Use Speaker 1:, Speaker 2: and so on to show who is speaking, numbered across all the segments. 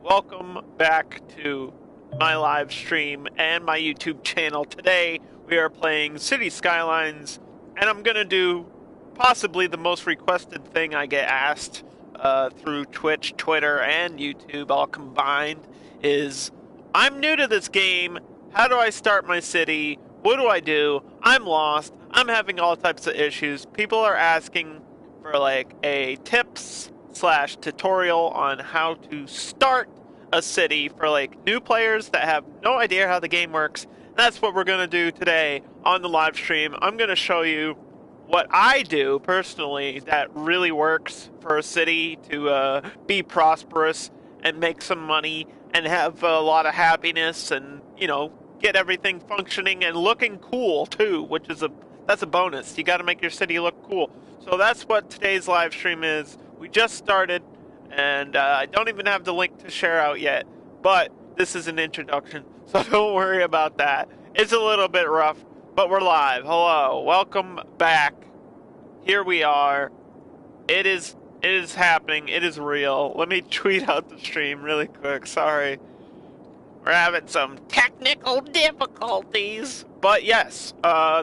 Speaker 1: Welcome back to my live stream and my YouTube channel. Today we are playing City Skylines, and I'm gonna do possibly the most requested thing I get asked through Twitch, Twitter, and YouTube all combined is I'm new to this game. How do I start my city? What do I do? I'm lost. I'm having all types of issues. People are asking for like a tips slash tutorial on how to start a city for like new players that have no idea how the game works. That's what we're going to do today on the live stream. I'm going to show you what I do personally that really works for a city to be prosperous and make some money and have a lot of happiness and, get everything functioning and looking cool too, which is that's a bonus. You got to make your city look cool. So that's what today's live stream is. We just started, and I don't even have the link to share out yet, but this is an introduction, so don't worry about that. It's a little bit rough, but we're live. Hello, welcome back. Here we are. It is happening. It is real. Let me tweet out the stream really quick. Sorry. We're having some technical difficulties. But yes,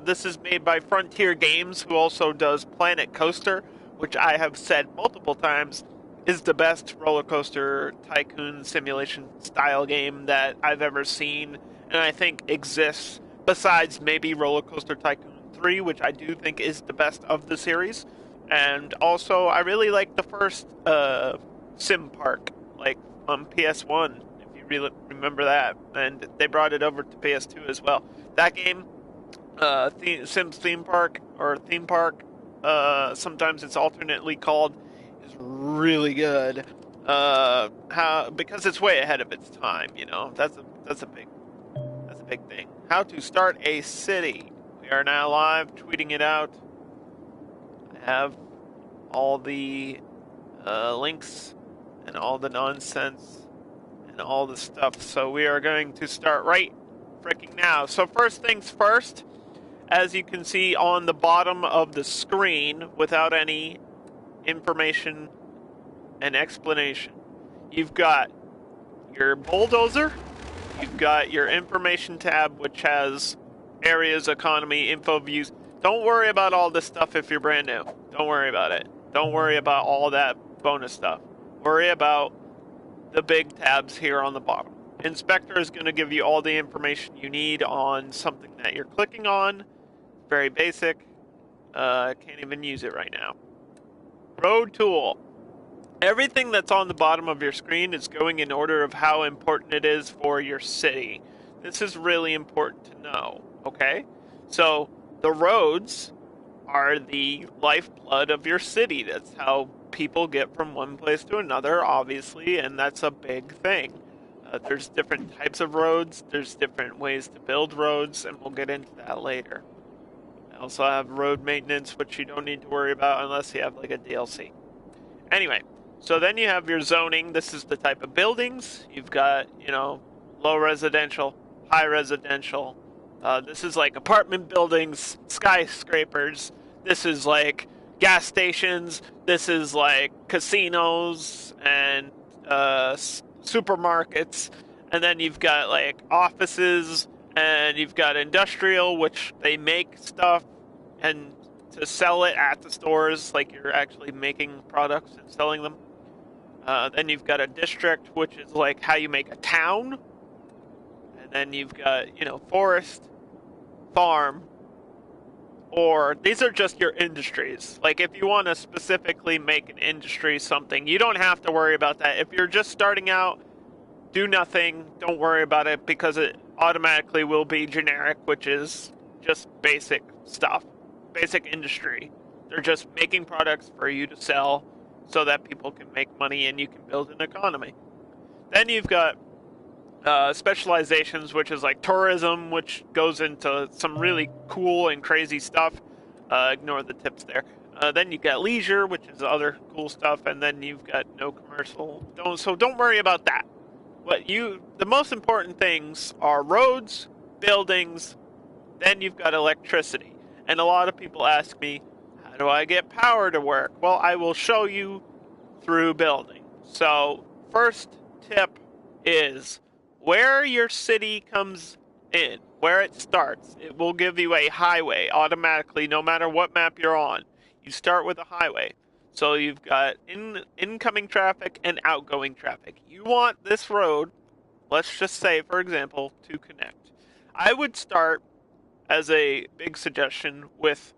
Speaker 1: this is made by Frontier Games, who also does Planet Coaster, which I have said multiple times is the best roller coaster tycoon simulation style game that I've ever seen, and I think exists besides maybe Roller Coaster Tycoon 3, which I do think is the best of the series. And also, I really like the first sim park, like on PS1, really remember that, and they brought it over to PS2 as well. That game, Sims Theme Park, or Theme Park, sometimes it's alternately called, is really good. Because it's way ahead of its time, That's a big thing. How to start a city. We are now live, tweeting it out. I have all the links and all the nonsense and all the stuff. So we are going to start right freaking now. So first things first, as you can see on the bottom of the screen, without any information and explanation, you've got your bulldozer, you've got your information tab, which has areas, economy, info, views. Don't worry about all this stuff if you're brand new. Don't worry about it. Don't worry about all that bonus stuff. Worry about the big tabs here on the bottom. Inspector is going to give you all the information you need on something that you're clicking on. Very basic. I can't even use it right now. Road tool. Everything that's on the bottom of your screen is going in order of how important it is for your city. This is really important to know, okay? So the roads are the lifeblood of your city. That's how people get from one place to another, obviously, and that's a big thing. There's different types of roads, there's different ways to build roads, and we'll get into that later. I also have road maintenance, which you don't need to worry about unless you have like a DLC. Anyway, so then you have your zoning. This is the type of buildings. You've got, low residential, high residential. This is like apartment buildings, skyscrapers. This is like gas stations. This is like casinos and supermarkets. And then you've got like offices, and you've got industrial, which they make stuff and to sell it at the stores, like you're actually making products and selling them. Then you've got a district, which is like how you make a town. And then you've got, forest, farm, or these are just your industries. Like if you want to specifically make an industry something, you don't have to worry about that. If you're just starting out, do nothing, don't worry about it, because it automatically will be generic, which is just basic stuff, basic industry. They're just making products for you to sell so that people can make money and you can build an economy. Then you've got specializations, which is like tourism, which goes into some really cool and crazy stuff. Ignore the tips there. Then you've got leisure, which is other cool stuff, and then you've got no commercial. Don't worry about that. The most important things are roads, buildings, then you've got electricity. And a lot of people ask me, how do I get power to work? Well, I will show you through building. So, first tip is where your city comes in, where it starts. It will give you a highway automatically, no matter what map you're on. You start with a highway. So you've got incoming traffic and outgoing traffic. You want this road, let's just say, for example, to connect. I would start, as a big suggestion, with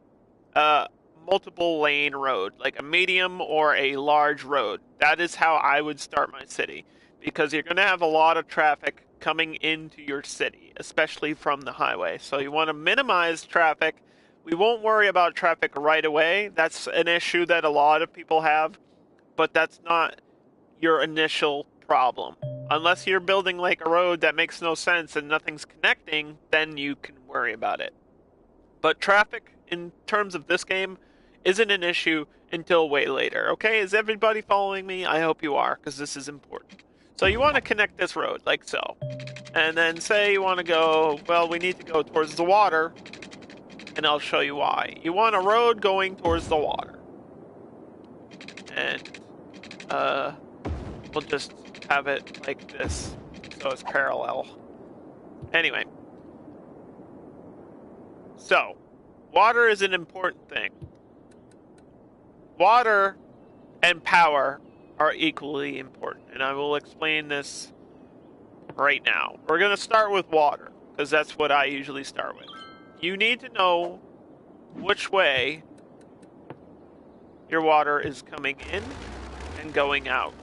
Speaker 1: a multiple lane road, like a medium or a large road. That is how I would start my city, because you're going to have a lot of traffic coming into your city, especially from the highway. So you want to minimize traffic. We won't worry about traffic right away. That's an issue that a lot of people have, but that's not your initial problem. Unless you're building like a road that makes no sense and nothing's connecting, then you can worry about it. But traffic, in terms of this game, isn't an issue until way later. Okay, is everybody following me? I hope you are, because this is important. So you want to connect this road, like so. And then say you want to go, well, we need to go towards the water, and I'll show you why. You want a road going towards the water. And we'll just have it like this, so it's parallel. Anyway. So, water is an important thing. Water and power are equally important, and I will explain this right now. We're going to start with water, because that's what I usually start with. You need to know which way your water is coming in and going out.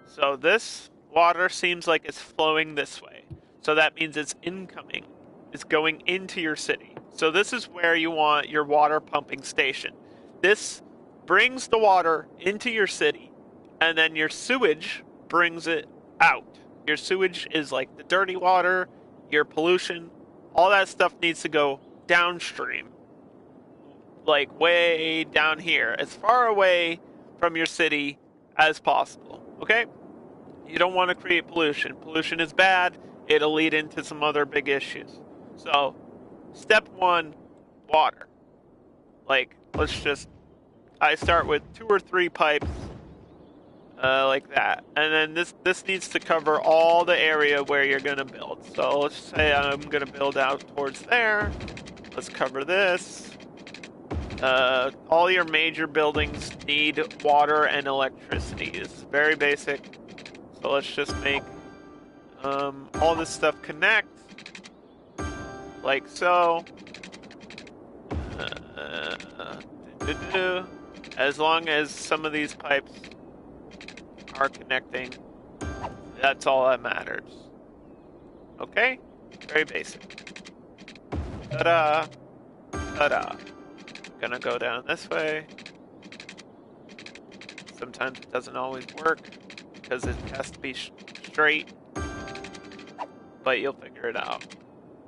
Speaker 1: So this water seems like it's flowing this way. So that means it's incoming. It's going into your city. So this is where you want your water pumping station. This brings the water into your city, and then your sewage brings it out. Your sewage is like the dirty water, your pollution, all that stuff needs to go downstream. Like way down here, as far away from your city as possible. Okay? You don't want to create pollution. Pollution is bad. It'll lead into some other big issues. So, step one, water. Like, I start with 2 or 3 pipes, like that. And then this needs to cover all the area where you're going to build. So let's say I'm going to build out towards there. Let's cover this. All your major buildings need water and electricity. It's very basic. So let's just make all this stuff connect. Like so. As long as some of these pipes are connecting, that's all that matters. Okay? Very basic. Ta-da! Ta-da! Gonna go down this way. Sometimes it doesn't always work because it has to be straight, but you'll figure it out.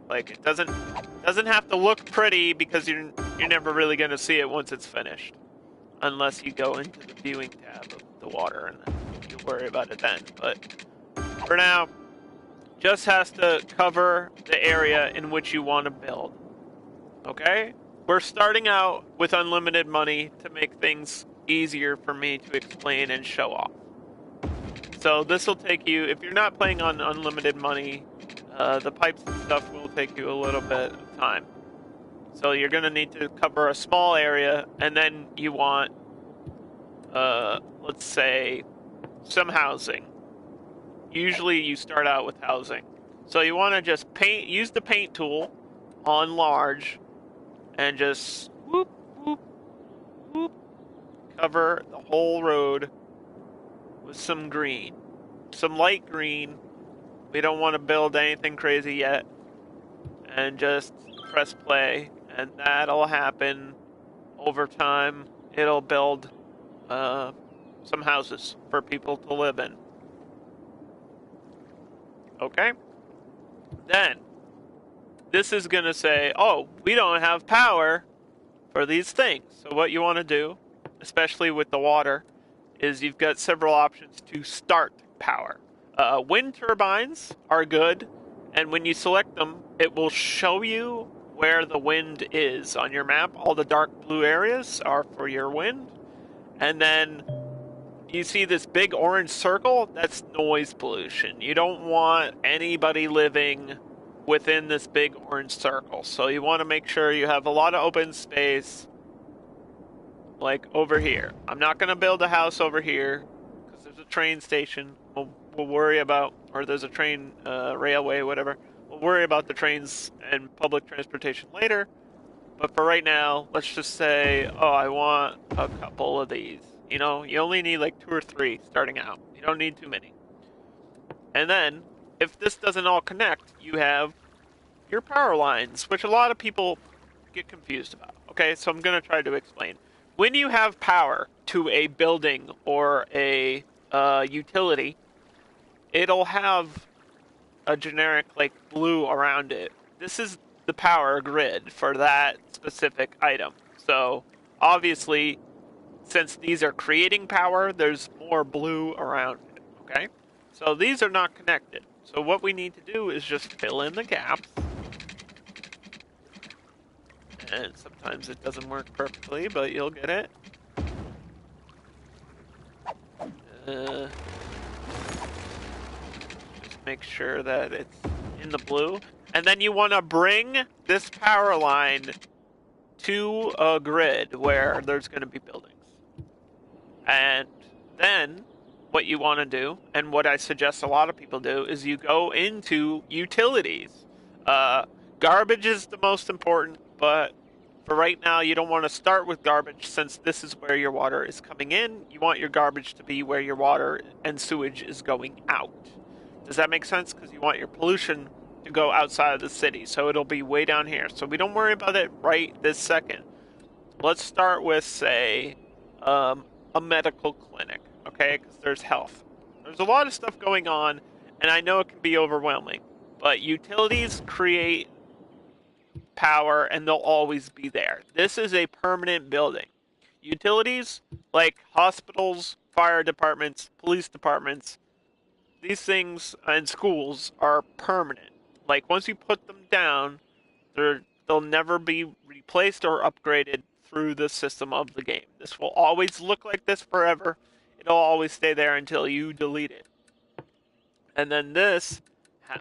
Speaker 1: Like, it doesn't have to look pretty because you're never really gonna see it once it's finished, unless you go into the viewing tab of the water and then you worry about it then. But for now, just has to cover the area in which you want to build. Okay? We're starting out with unlimited money to make things easier for me to explain and show off. So this will take you, if you're not playing on unlimited money, the pipes and stuff will take you a little bit of time. So you're going to need to cover a small area, and then you want, let's say, some housing. Usually you start out with housing. So you want to just use the paint tool on large, and just whoop, whoop, whoop, cover the whole road with some green. Some light green. We don't want to build anything crazy yet. And just press play, and that'll happen over time. It'll build some houses for people to live in. Okay? Then, this is going to say, oh, we don't have power for these things. So what you want to do, especially with the water, is you've got several options to start power. Wind turbines are good, and when you select them, it will show you where the wind is on your map. All the dark blue areas are for your wind. And then you see this big orange circle? That's noise pollution. You don't want anybody living within this big orange circle. So you want to make sure you have a lot of open space, like over here. I'm not going to build a house over here because there's a train station. We'll worry about, or there's a train, railway, whatever. We'll worry about the trains and public transportation later. But for right now, let's just say, oh, I want a couple of these. You know, you only need like 2 or 3 starting out. You don't need too many. And then, if this doesn't all connect, you have your power lines, which a lot of people get confused about. Okay, so I'm going to try to explain. When you have power to a building or a utility, it'll have a generic like blue around it. This is the power grid for that specific item. So obviously, since these are creating power, there's more blue around it. Okay, so these are not connected. So what we need to do is just fill in the gaps. And sometimes it doesn't work perfectly, but you'll get it. Just make sure that it's in the blue. And then you want to bring this power line to a grid where there's going to be buildings. And then what you want to do, and what I suggest a lot of people do, is you go into utilities. Garbage is the most important, but for right now, you don't want to start with garbage since this is where your water is coming in. You want your garbage to be where your water and sewage is going out. Does that make sense? Because you want your pollution to go outside of the city, so it'll be way down here. So we don't worry about it right this second. Let's start with, say, a medical clinic, okay? Because there's health. There's a lot of stuff going on, and I know it can be overwhelming, but utilities create power, and they'll always be there. This is a permanent building. Utilities, like hospitals, fire departments, police departments, these things, and schools are permanent. Like, once you put them down, they'll never be replaced or upgraded through the system of the game. This will always look like this forever. It'll always stay there until you delete it. And then this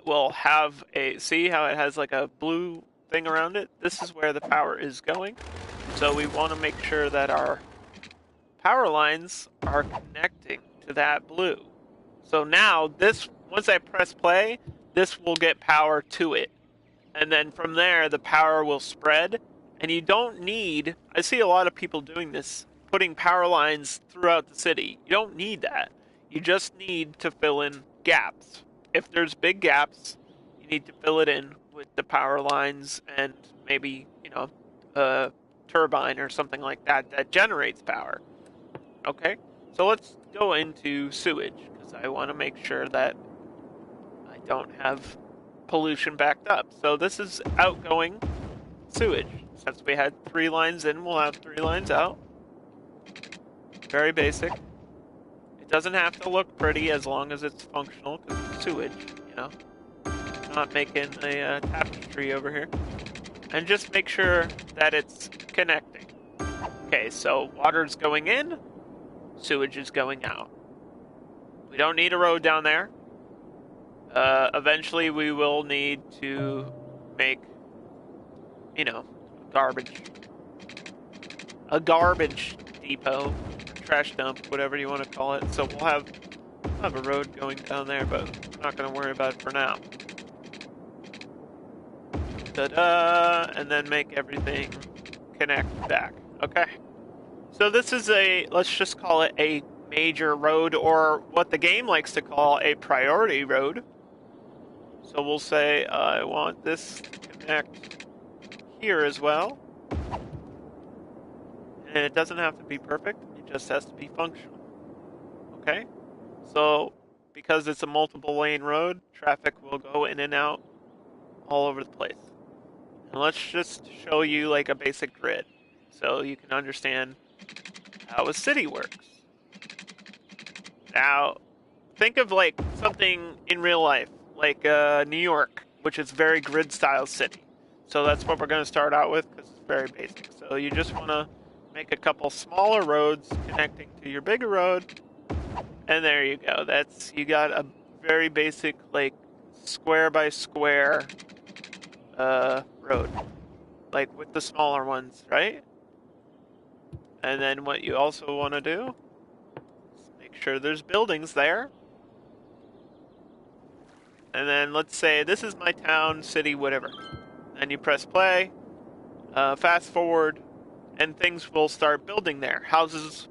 Speaker 1: will have a, see how it has like a blue thing around it? This is where the power is going. So we want to make sure that our power lines are connecting to that blue. So now this, once I press play, this will get power to it. And then from there, the power will spread. And you don't need, I see a lot of people doing this, putting power lines throughout the city. You don't need that. You just need to fill in gaps. If there's big gaps, you need to fill it in with the power lines and maybe, you know, a turbine or something like that that generates power. Okay, so let's go into sewage, because I want to make sure that I don't have pollution backed up. So this is outgoing sewage. Since we had 3 lines in, we'll have 3 lines out. Very basic. It doesn't have to look pretty as long as it's functional, because it's sewage, you know. Not making a tapestry over here. And just make sure that it's connecting. Okay, so water's going in, sewage is going out. We don't need a road down there. Eventually we will need to make, you know, a garbage depot, trash dump, whatever you want to call it. So we'll have a road going down there, but I'm not going to worry about it for now. Ta-da! And then make everything connect back. Okay. So this is a, let's just call it a major road, or what the game likes to call a priority road. So we'll say, I want this to connect here as well. And it doesn't have to be perfect, it just has to be functional. Okay? So, because it's a multiple lane road, traffic will go in and out all over the place. And let's just show you like a basic grid, so you can understand how a city works. Now, think of like something in real life, like New York, which is very grid-style city. So that's what we're going to start out with, because it's very basic. So you just want to make a couple smaller roads connecting to your bigger road, And there you go. You got a very basic, like, square by square road. Like with the smaller ones, right? And then what you also want to do is make sure there's buildings there. And then let's say this is my town, city, whatever. And you press play, fast forward, and things will start building there. Houses,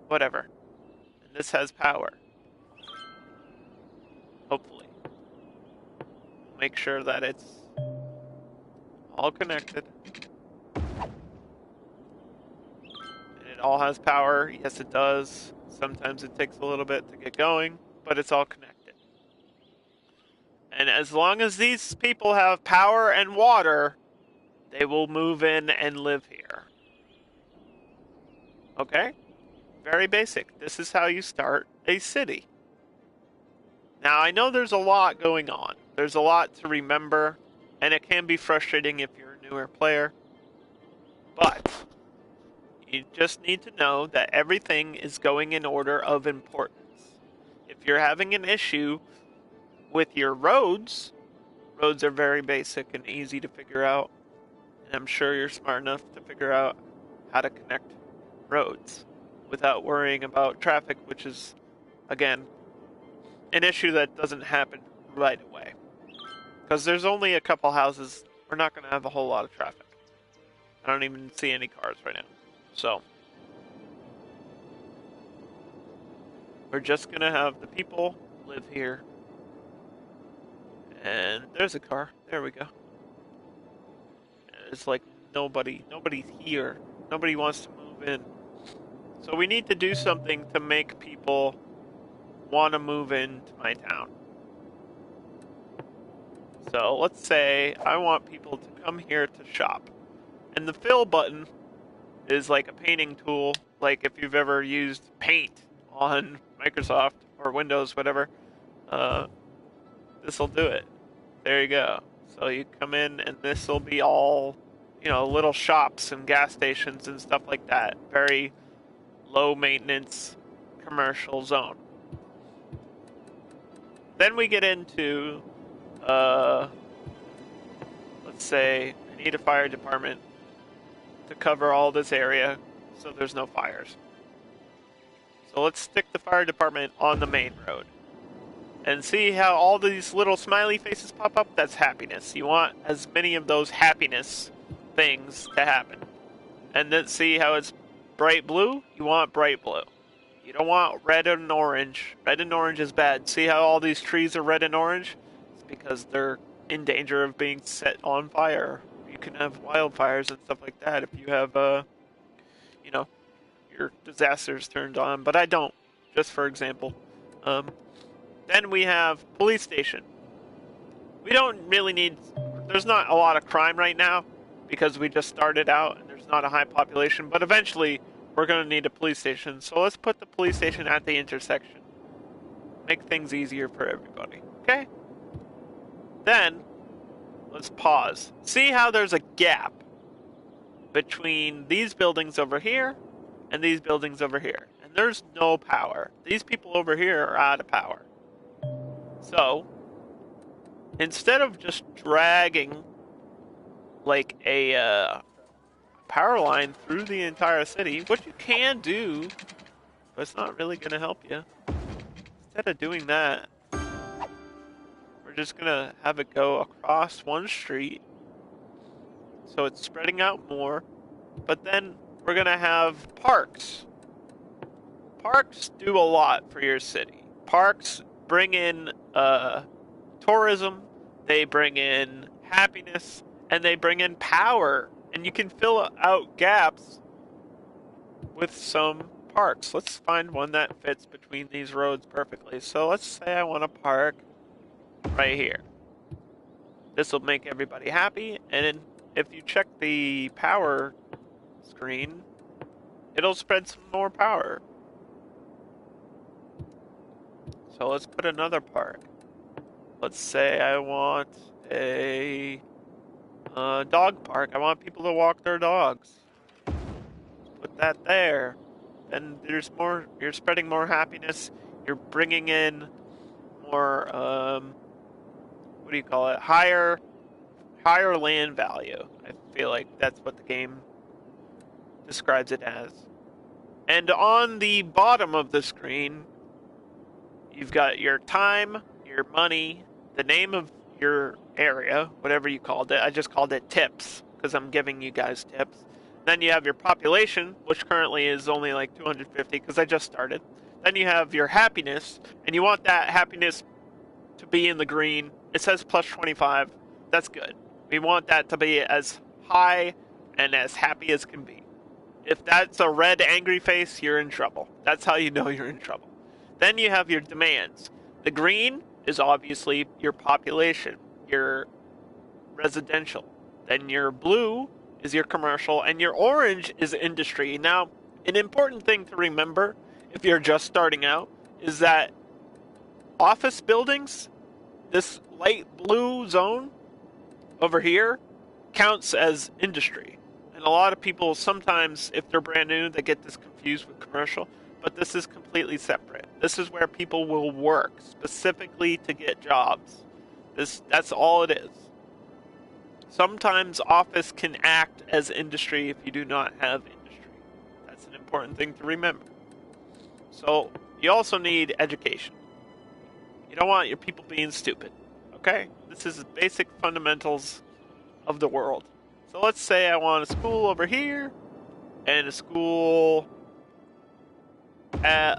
Speaker 1: whatever. And this has power. Hopefully. Make sure that it's all connected. And it all has power. Yes, it does. Sometimes it takes a little bit to get going, but it's all connected. And as long as these people have power and water, they will move in and live here. Okay? Very basic. This is how you start a city. Now, I know there's a lot going on. There's a lot to remember, and it can be frustrating if you're a newer player. But you just need to know that everything is going in order of importance. If you're having an issue with your roads are very basic and easy to figure out. And I'm sure you're smart enough to figure out how to connect roads without worrying about traffic, which is, again, an issue that doesn't happen right away. Because there's only a couple houses, we're not going to have a whole lot of traffic. I don't even see any cars right now. So, we're just going to have the people live here. And there's a car. There we go. It's like nobody's here. Nobody wants to move in. So we need to do something to make people want to move into my town. So let's say I want people to come here to shop. And the fill button is like a painting tool, like if you've ever used Paint on Microsoft or Windows, whatever. This will do it. There you go. So you come in and this will be all, little shops and gas stations and stuff like that. Very low maintenance commercial zone. Then we get into, let's say I need a fire department to cover all this area so there's no fires. So let's stick the fire department on the main road. And see how all these little smiley faces pop up? That's happiness. You want as many of those happiness things to happen. And then see how it's bright blue? You want bright blue. You don't want red and orange. Red and orange is bad. See how all these trees are red and orange? It's because they're in danger of being set on fire. You can have wildfires and stuff like that if you have, your disasters turned on. But I don't, just for example. Then we have police station. We don't really need... There's not a lot of crime right now because we just started out and there's not a high population. But eventually, we're going to need a police station. So let's put the police station at the intersection. Make things easier for everybody. Okay? Then, let's pause. See how there's a gap between these buildings over here and these buildings over here. And there's no power. These people over here are out of power. So, instead of just dragging like a power line through the entire city, what you can do, but it's not really going to help you. Instead of doing that, we're just going to have it go across one street. So it's spreading out more. But then we're going to have parks. Parks do a lot for your city. Parks bring in tourism, they bring in happiness, and they bring in power. And you can fill out gaps with some parks. Let's find one that fits between these roads perfectly. So let's say I want a park right here. This will make everybody happy, and if you check the power screen, it'll spread some more power. So let's put another park. Let's say I want a dog park. I want people to walk their dogs. Put that there. And there's more. You're spreading more happiness. You're bringing in more, what do you call it? Higher land value. I feel like that's what the game describes it as. And on the bottom of the screen, you've got your time, your money, the name of your area, whatever you called it. I just called it tips because I'm giving you guys tips. Then you have your population, which currently is only like 250 because I just started. Then you have your happiness, and you want that happiness to be in the green. It says plus 25. That's good. We want that to be as high and as happy as can be. If that's a red angry face, you're in trouble. That's how you know you're in trouble. Then you have your demands. The green is obviously your population, your residential. Then your blue is your commercial, and your orange is industry. Now, an important thing to remember if you're just starting out is that office buildings, this light blue zone over here, counts as industry. And a lot of people sometimes, if they're brand new, they get this confused with commercial, but this is completely separate. This is where people will work specifically to get jobs. That's all it is. Sometimes office can act as industry if you do not have industry. That's an important thing to remember. So, you also need education. You don't want your people being stupid, okay? This is the basic fundamentals of the world. So let's say I want a school over here, and a school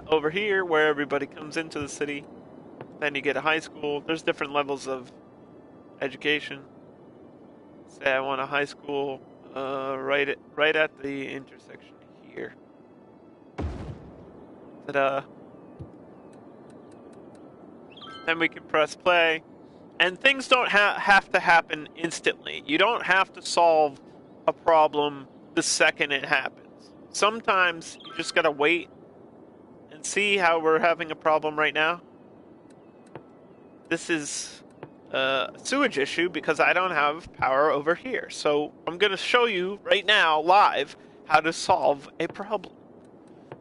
Speaker 1: over here where everybody comes into the city. Then you get a high school. There's different levels of education. Say I want a high school right at the intersection here. Ta-da. Then we can press play. And things don't have to happen instantly. You don't have to solve a problem the second it happens. Sometimes you just gotta wait and see how we're having a problem right now. This is a sewage issue because I don't have power over here. So I'm gonna show you right now, live, how to solve a problem.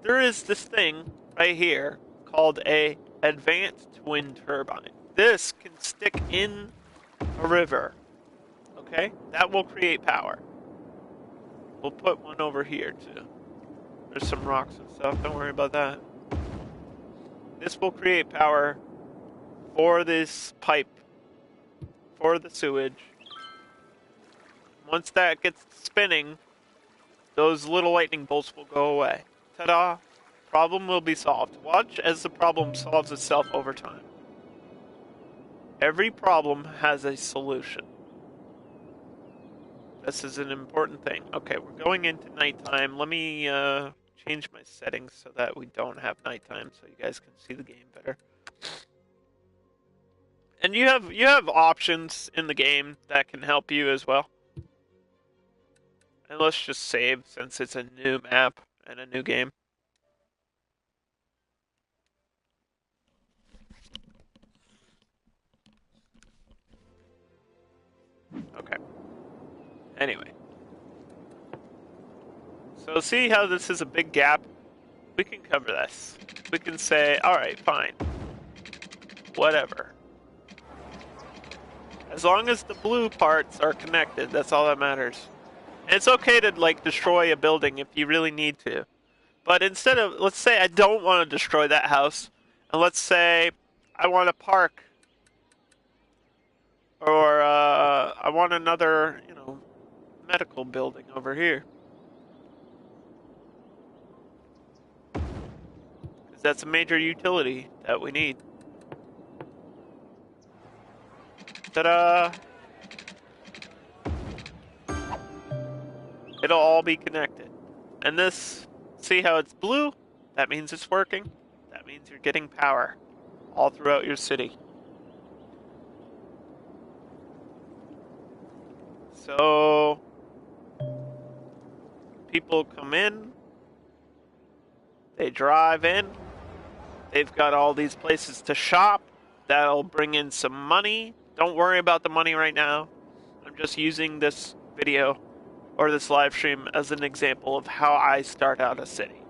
Speaker 1: There is this thing right here called a advanced wind turbine. This can stick in a river, okay? That will create power. We'll put one over here too. There's some rocks and stuff, don't worry about that. This will create power for this pipe, for the sewage. Once that gets spinning, those little lightning bolts will go away. Ta-da! Problem will be solved. Watch as the problem solves itself over time. Every problem has a solution. This is an important thing. Okay, we're going into nighttime. Let me change my settings so that we don't have nighttime, so you guys can see the game better. And you have options in the game that can help you as well. And let's just save since it's a new map and a new game. Okay. Anyway. So see how this is a big gap? We can cover this. We can say, alright, fine. Whatever. As long as the blue parts are connected, that's all that matters. And it's okay to, like, destroy a building if you really need to. But instead of, let's say I don't want to destroy that house, and let's say I want a park, or I want another, medical building over here. Because that's a major utility that we need. Ta-da! It'll all be connected. And this, see how it's blue? That means it's working. That means you're getting power all throughout your city. So, people come in, they drive in, they've got all these places to shop, that'll bring in some money. Don't worry about the money right now. I'm just using this video or this live stream as an example of how I start out a city.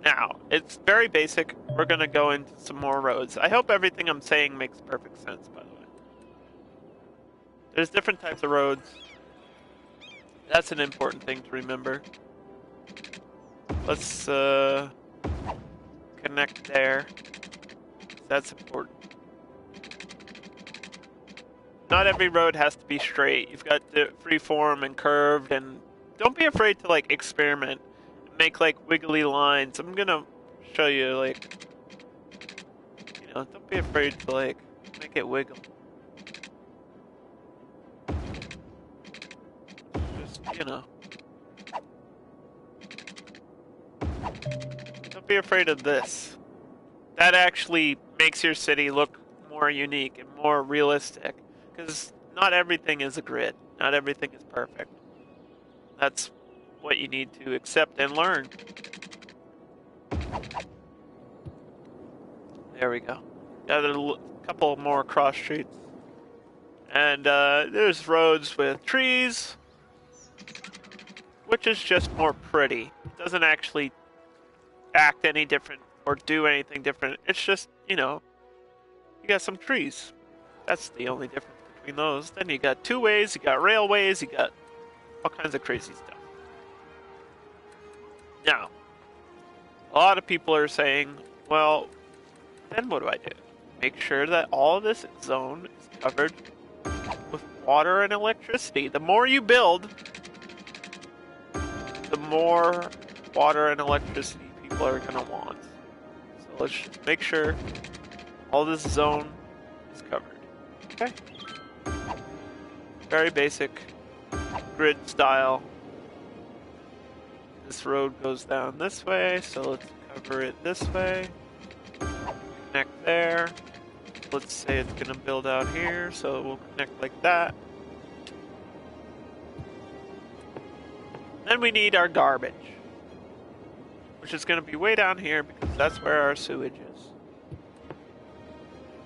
Speaker 1: Now, it's very basic. we're gonna go into some more roads. I hope everything I'm saying makes perfect sense, by the way. There's different types of roads. That's an important thing to remember. Let's connect there. That's important. Not every road has to be straight. You've got the freeform and curved, and don't be afraid to like experiment, make like wiggly lines. I'm gonna show you like, don't be afraid to like make it wiggle. Just don't be afraid of this. That actually makes your city look more unique and more realistic. Because not everything is a grid. Not everything is perfect. That's what you need to accept and learn. There we go. Got a couple more cross streets. And there's roads with trees, which is just more pretty. It doesn't actually act any different or do anything different. It's just, you got some trees. That's the only difference between those. Then you got two ways, you got railways, you got all kinds of crazy stuff. Now, a lot of people are saying, well, then what do I do? Make sure that all of this zone is covered with water and electricity. The more you build, the more water and electricity people are going to want. So let's just make sure all this zone is covered. Okay? Very basic grid style. This road goes down this way, so let's cover it this way. Connect there. Let's say it's going to build out here, so we'll connect like that. Then we need our garbage, which is going to be way down here because that's where our sewage is.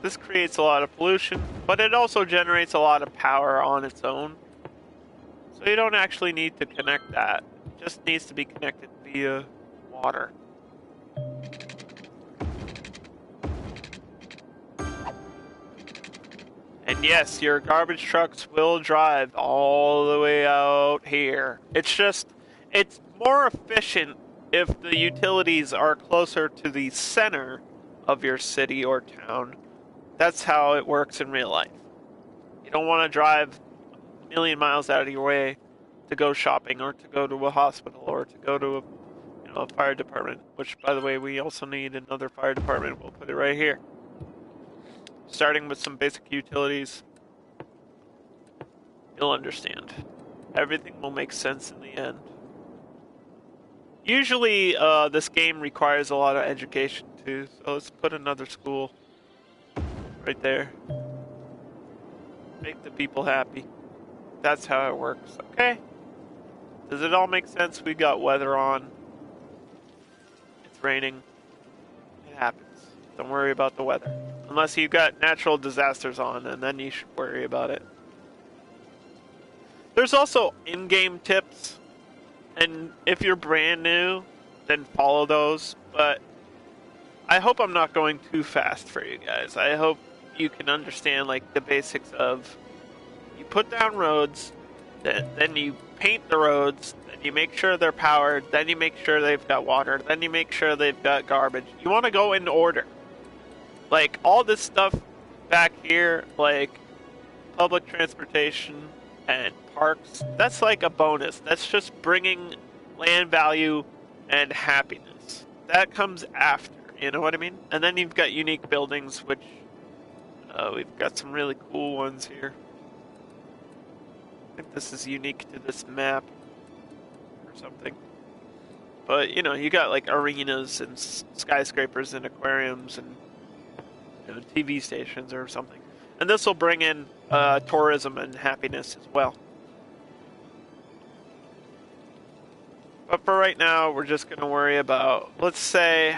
Speaker 1: This creates a lot of pollution, but it also generates a lot of power on its own. So you don't actually need to connect that. It just needs to be connected via water. And yes, your garbage trucks will drive all the way out here. It's more efficient if the utilities are closer to the center of your city or town. That's how it works in real life. You don't want to drive a million miles out of your way to go shopping or to go to a hospital or to go to a fire department, which, by the way, we also need another fire department. We'll put it right here. Starting with some basic utilities, you'll understand. Everything will make sense in the end. Usually, this game requires a lot of education too, so let's put another school right there. Make the people happy. That's how it works. Okay? Does it all make sense? We got weather on. It's raining. It happens. Don't worry about the weather. Unless you've got natural disasters on, and then you should worry about it. There's also in-game tips, and if you're brand new, then follow those, but I hope I'm not going too fast for you guys. I hope you can understand like the basics of you put down roads, then you paint the roads, then you make sure they're powered, then you make sure they've got water, then you make sure they've got garbage. You want to go in order. Like all this stuff back here, like public transportation and parks, that's like a bonus. That's just bringing land value and happiness. That comes after, you know what I mean? And then you've got unique buildings, which we've got some really cool ones here. I think this is unique to this map or something. But, you got like arenas and skyscrapers and aquariums and TV stations or something. And this will bring in tourism and happiness as well. But for right now, we're just going to worry about, let's say,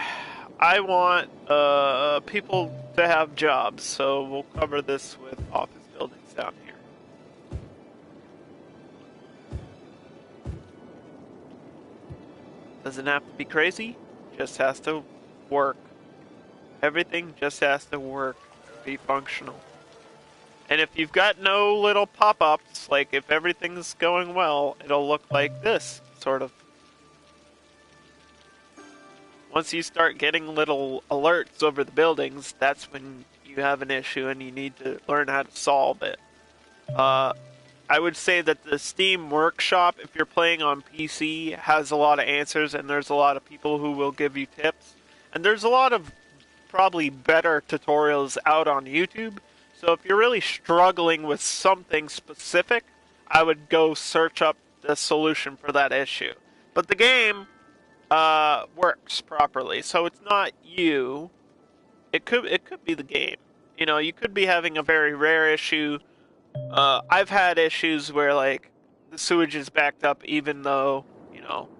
Speaker 1: I want people to have jobs, so we'll cover this with office buildings down here. Doesn't have to be crazy, just has to work. Everything just has to work, be functional. And if you've got no little pop-ups, like if everything's going well, it'll look like this, sort of. Once you start getting little alerts over the buildings, that's when you have an issue and you need to learn how to solve it. I would say that the Steam Workshop, if you're playing on PC, has a lot of answers, and there's a lot of people who will give you tips. And there's a lot of probably better tutorials out on YouTube. So if you're really struggling with something specific, I would go search up the solution for that issue. But the game works properly, so it's not you. It could be the game. You know, you could be having a very rare issue. I've had issues where like the sewage is backed up, even though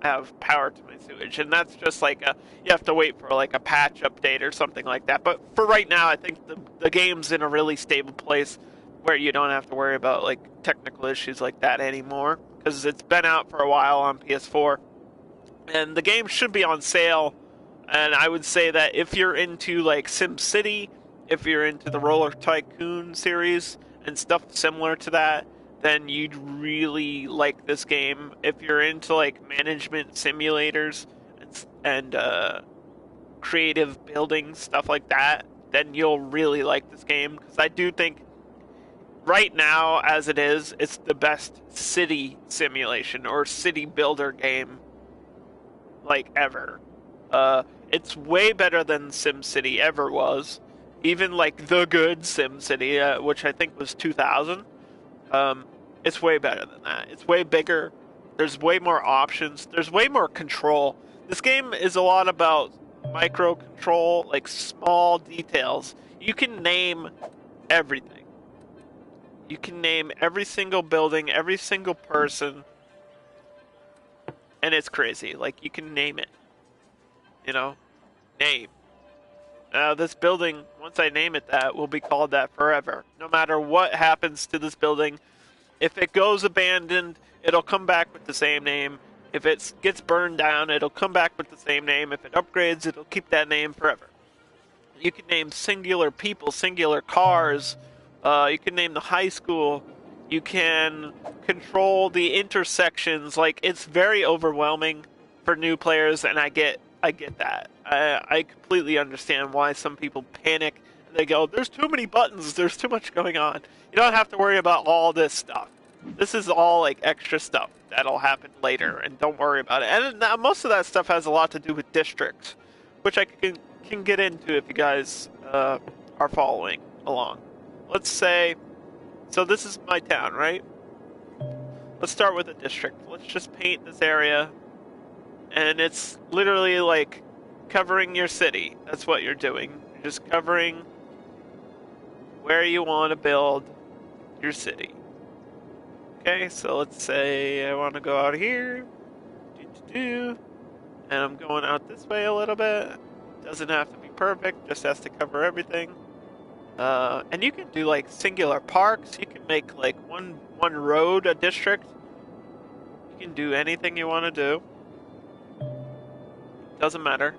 Speaker 1: I have power to my sewage, and that's just like you have to wait for like a patch update or something like that. But for right now, I think the game's in a really stable place where you don't have to worry about like technical issues like that anymore, because it's been out for a while on PS4, and the game should be on sale. And I would say that if you're into like SimCity, if you're into the Roller Tycoon series and stuff similar to that, then you'd really like this game. If you're into like management simulators and creative building stuff like that, then you'll really like this game, because I do think right now, as it is, it's the best city simulation or city builder game like ever. It's way better than SimCity ever was. Even like the good SimCity, which I think was 2000. It's way better than that. It's way bigger. There's way more options. There's way more control. This game is a lot about micro control, like small details. You can name everything. You can name every single building, every single person, and it's crazy. Like, you can name it. Name. This building, once I name it that, will be called that forever. No matter what happens to this building, if it goes abandoned, it'll come back with the same name. If it gets burned down, it'll come back with the same name. If it upgrades, it'll keep that name forever. You can name singular people, singular cars. You can name the high school. You can control the intersections. Like, it's very overwhelming for new players, and I get that. I completely understand why some people panic. They go, there's too many buttons, there's too much going on. You don't have to worry about all this stuff. This is all like extra stuff that'll happen later, and don't worry about it. And most of that stuff has a lot to do with districts, which I can get into if you guys are following along. Let's say, so this is my town, right? Let's start with a district. Let's just paint this area, and it's literally like covering your city. That's what you're doing. You're just covering where you want to build your city. Okay, so let's say I want to go out here, and I'm going out this way a little bit. Doesn't have to be perfect, just has to cover everything. And you can do like singular parks. You can make like one road a district. You can do anything you want to do. Doesn't matter.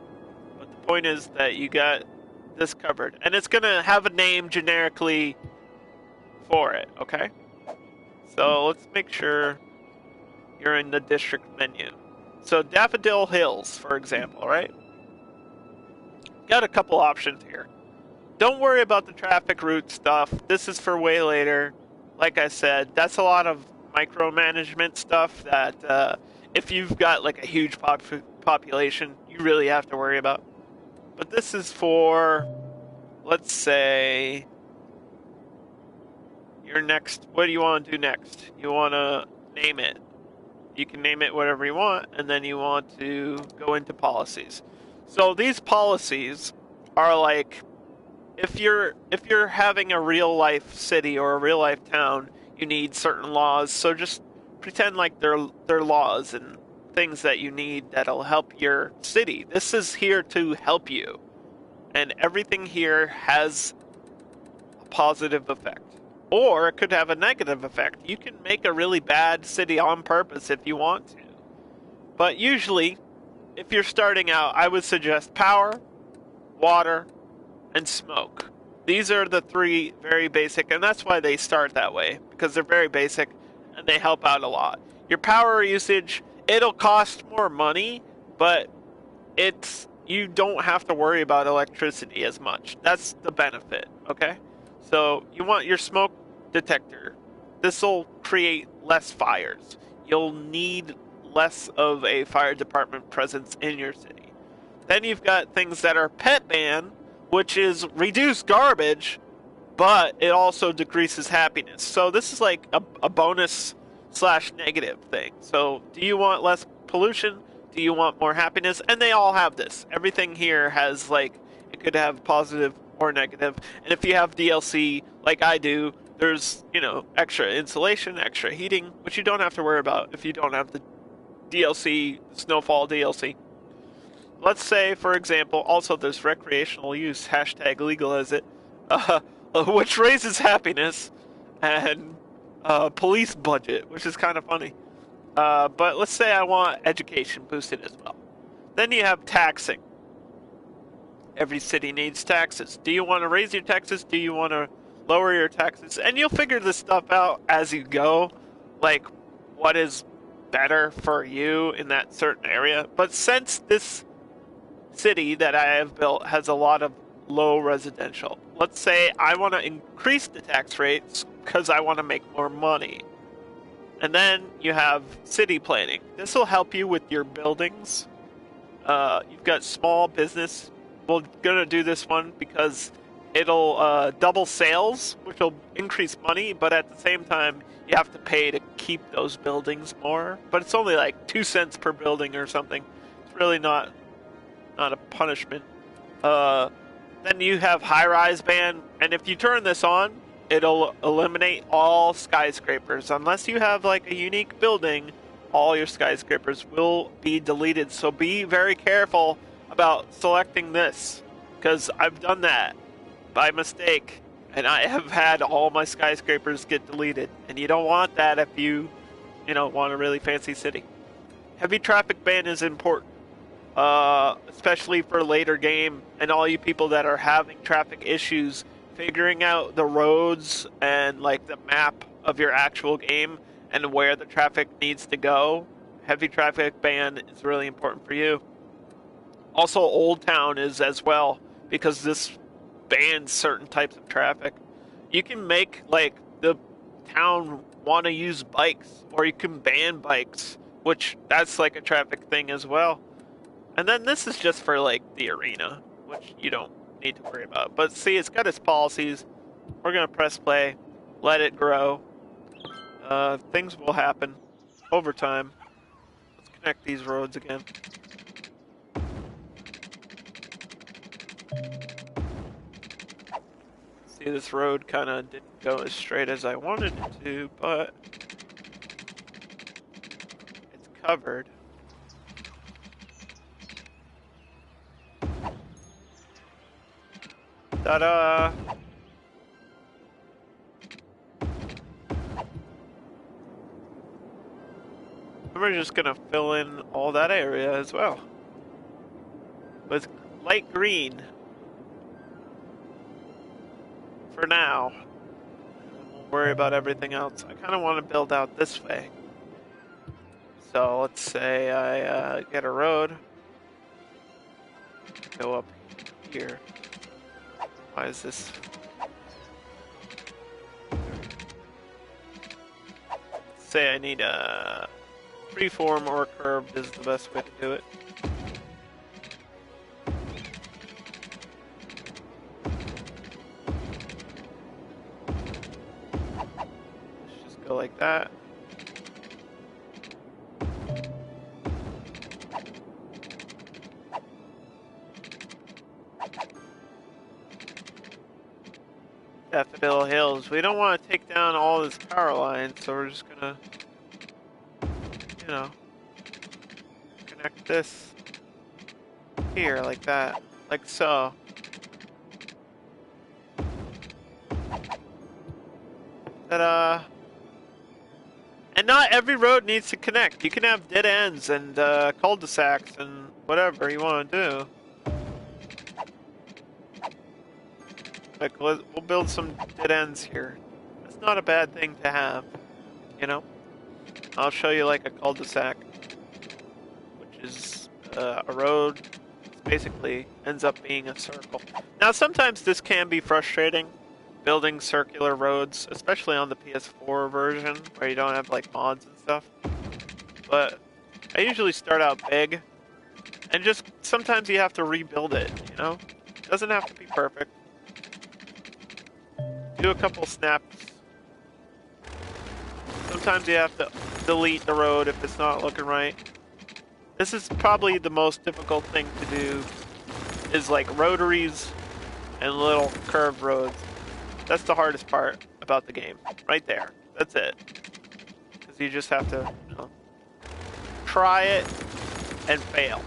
Speaker 1: But the point is that you got this covered. And it's going to have a name generically for it, okay? So let's make sure you're in the district menu. So Daffodil Hills, for example, right? Got a couple options here. Don't worry about the traffic route stuff. This is for way later. Like I said, that's a lot of micromanagement stuff that if you've got like a huge population, you really have to worry about. But this is for, let's say, your next, what do you want to do next? You want to name it. You can name it whatever you want, and then you want to go into policies. So these policies are like, if you're having a real life city or a real life town, you need certain laws. So just pretend like they're laws and things that you need that'll help your city. This is here to help you. And everything here has a positive effect. Or it could have a negative effect. You can make a really bad city on purpose if you want to. But usually, if you're starting out, I would suggest power, water, and smoke. These are the three very basic, and that's why they start that way, because they're very basic and they help out a lot. Your power usage, it'll cost more money, but you don't have to worry about electricity as much. That's the benefit, okay? So you want your smoke detector. This will create less fires. You'll need less of a fire department presence in your city. Then you've got things that are pet ban, which is reduce garbage, but it also decreases happiness. So this is like a bonus slash negative thing. So do you want less pollution? Do you want more happiness? And they all have this. Everything here has like, it could have positive or negative. And if you have DLC like I do, there's, extra insulation, extra heating, which you don't have to worry about if you don't have the DLC, Snowfall DLC. Let's say, for example, also there's recreational use, hashtag legalize it, which raises happiness, and police budget, which is kind of funny. But let's say I want education boosted as well. Then you have taxing. Every city needs taxes. Do you want to raise your taxes? Do you want to lower your taxes? And you'll figure this stuff out as you go, like what is better for you in that certain area. But since this city that I have built has a lot of low residential, let's say I want to increase the tax rates because I want to make more money. And then you have city planning. This will help you with your buildings. You've got small business. We're gonna do this one because it'll double sales, which will increase money, but at the same time you have to pay to keep those buildings more. But it's only like 2 cents per building or something. It's really not a punishment. Then you have high-rise ban, and if you turn this on, it'll eliminate all skyscrapers. Unless you have like a unique building, all your skyscrapers will be deleted. So be very careful about selecting this, because I've done that by mistake, and I have had all my skyscrapers get deleted. And you don't want that if you want a really fancy city. Heavy traffic ban is important. Especially for later game and all you people that are having traffic issues, figuring out the roads and like the map of your actual game and where the traffic needs to go. Heavy traffic ban is really important for you. Also, Old Town is as well, because this bans certain types of traffic. You can make like the town want to use bikes, or you can ban bikes, which that's like a traffic thing as well. And then this is just for like the arena, which you don't need to worry about. But see, it's got its policies. We're gonna press play, let it grow. Things will happen over time. Let's connect these roads again. See, this road kind of didn't go as straight as I wanted it to, but it's covered. Ta-da! We're just gonna fill in all that area as well with light green for now. We'll worry about everything else. I kind of want to build out this way. So let's say I get a road, go up here. Why is this? Say I need a freeform or curved is the best way to do it. Let's just go like that. Daffodil Hills. We don't want to take down all this power line, so we're just gonna, connect this here like that, like so. Ta-da! And not every road needs to connect. You can have dead ends and cul-de-sacs and whatever you want to do. traffic. We'll build some dead ends here. That's not a bad thing to have, you know? I'll show you like a cul-de-sac, which is a road. Basically ends up being a circle. Now, sometimes this can be frustrating, building circular roads, especially on the PS4 version, where you don't have like mods and stuff. But I usually start out big, and just sometimes you have to rebuild it, you know? It doesn't have to be perfect. Do a couple snaps. Sometimes you have to delete the road if it's not looking right. This is probably the most difficult thing to do, is like rotaries and little curved roads. That's the hardest part about the game. Right there. That's it. Because you just have to, you know, try it and fail.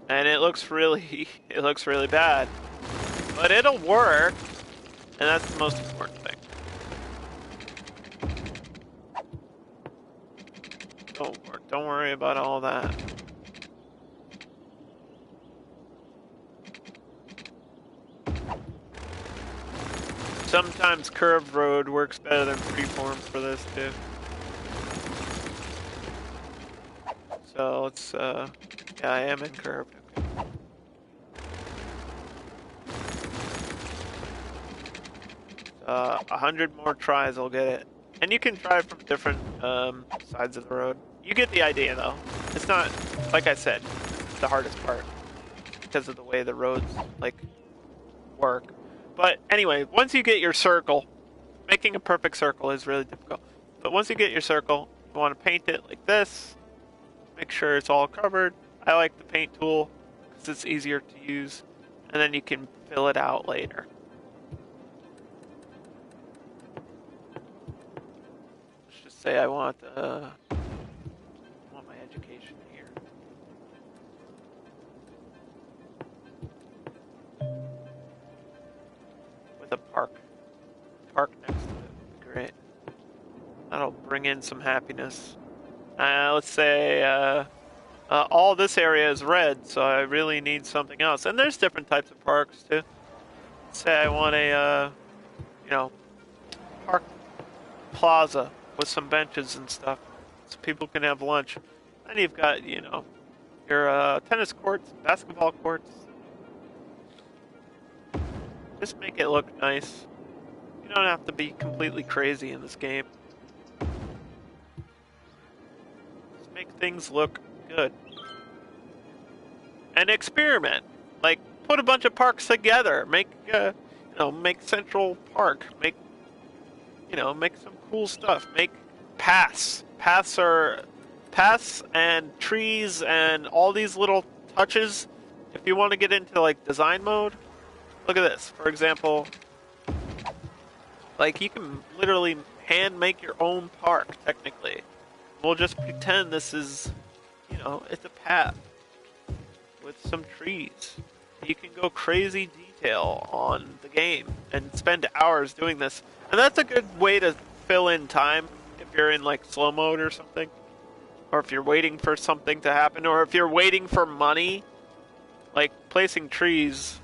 Speaker 1: And it looks really bad. But it'll work, and that's the most important thing. Don't worry about all that. Sometimes curved road works better than freeform for this too. So let's, yeah, I am in curved. Okay. 100 more tries will get it. And you can try from different sides of the road. You get the idea though. It's not, like I said, it's the hardest part because of the way the roads like work. But anyway, once you get your circle, making a perfect circle is really difficult. But once you get your circle, you want to paint it like this. Make sure it's all covered. I like the paint tool because it's easier to use. And then you can fill it out later. Let's just say I want my education here. With a park next to it would be great. That'll bring in some happiness. Let's say all this area is red, so I really need something else. And there's different types of parks too. Let's say I want a, you know, park plaza with some benches and stuff, so people can have lunch. And you've got, you know, your tennis courts, basketball courts. Just make it look nice. You don't have to be completely crazy in this game. Just make things look good. And experiment. Like, put a bunch of parks together. Make, you know, make Central Park. Make, you know, make some cool stuff. Make paths. Paths and trees and all these little touches. If you want to get into, like, design mode, look at this. For example, like, you can literally hand make your own park, technically. We'll just pretend this is, you know, it's a path with some trees. You can go crazy detail on the game and spend hours doing this. And that's a good way to fill in time if you're in, like, slow mode or something. Or if you're waiting for something to happen, or if you're waiting for money. Like, placing trees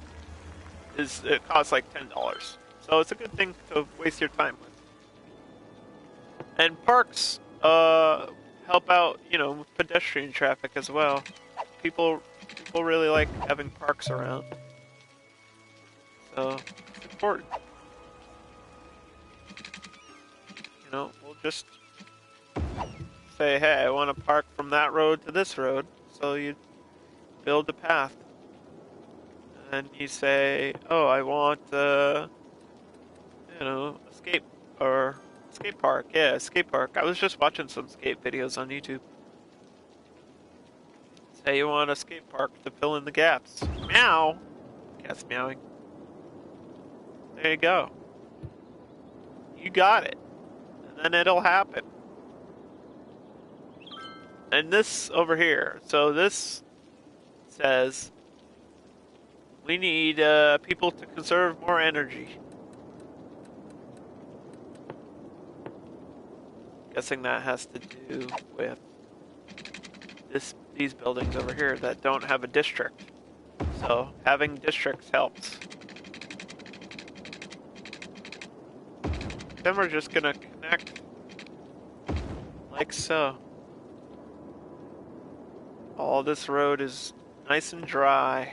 Speaker 1: it costs like $10. So it's a good thing to waste your time with. And parks help out, you know, with pedestrian traffic as well. People really like having parks around. So it's important. You know, we'll just say, hey, I want to park from that road to this road. So you build a path. And you say, oh, I want, you know, a skate park. Yeah, a skate park. I was just watching some skate videos on YouTube. Say you want a skate park to fill in the gaps. Meow! Cat's meowing. There you go. You got it. And then it'll happen. And this over here. So this says, we need people to conserve more energy. Guessing that has to do with this these buildings over here that don't have a district. So having districts helps. Then we're just gonna connect like so. All this road is nice and dry.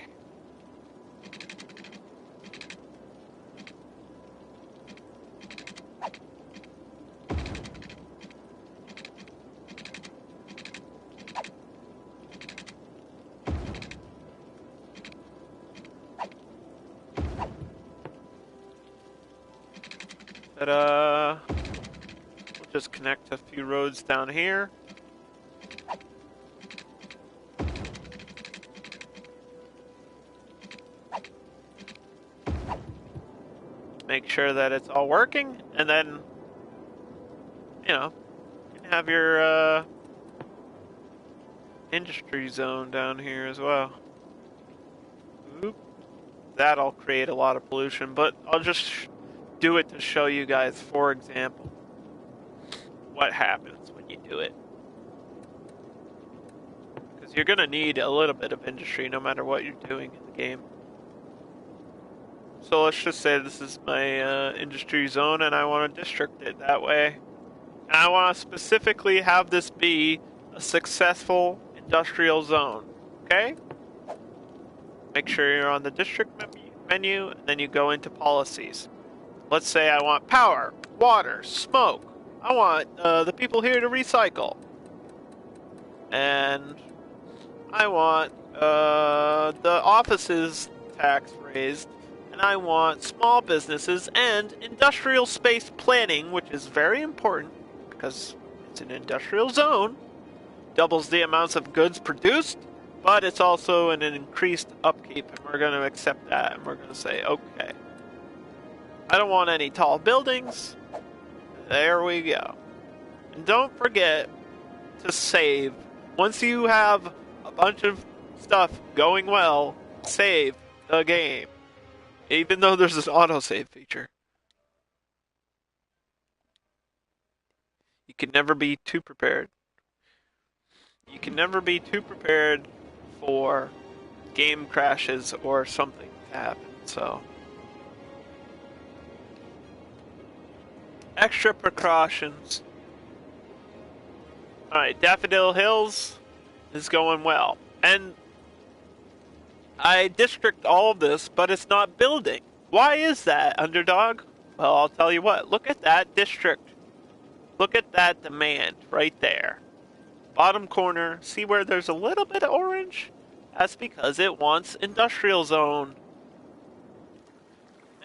Speaker 1: But we'll just connect a few roads down here. Make sure that it's all working, and then, you know, you can have your industry zone down here as well. Oop. That'll create a lot of pollution, but I'll just do it to show you guys, for example, what happens when you do it. Because you're going to need a little bit of industry no matter what you're doing in the game. So let's just say this is my industry zone and I want to district it that way. And I want to specifically have this be a successful industrial zone. Okay? Make sure you're on the district menu and then you go into policies. Let's say I want power, water, smoke. I want the people here to recycle. And I want the offices tax raised. And I want small businesses and industrial space planning, which is very important because it's an industrial zone. Doubles the amounts of goods produced, but it's also an increased upkeep. And we're going to accept that and we're going to say, okay. I don't want any tall buildings. There we go. And don't forget to save. Once you have a bunch of stuff going well, save the game. Even though there's this autosave feature. You can never be too prepared. You can never be too prepared for game crashes or something to happen, so. Extra precautions. Alright, Daffodil Hills is going well. And I district all of this, but it's not building. Why is that, Underdog? Well, I'll tell you what. Look at that district. Look at that demand right there. Bottom corner. See where there's a little bit of orange? That's because it wants industrial zone.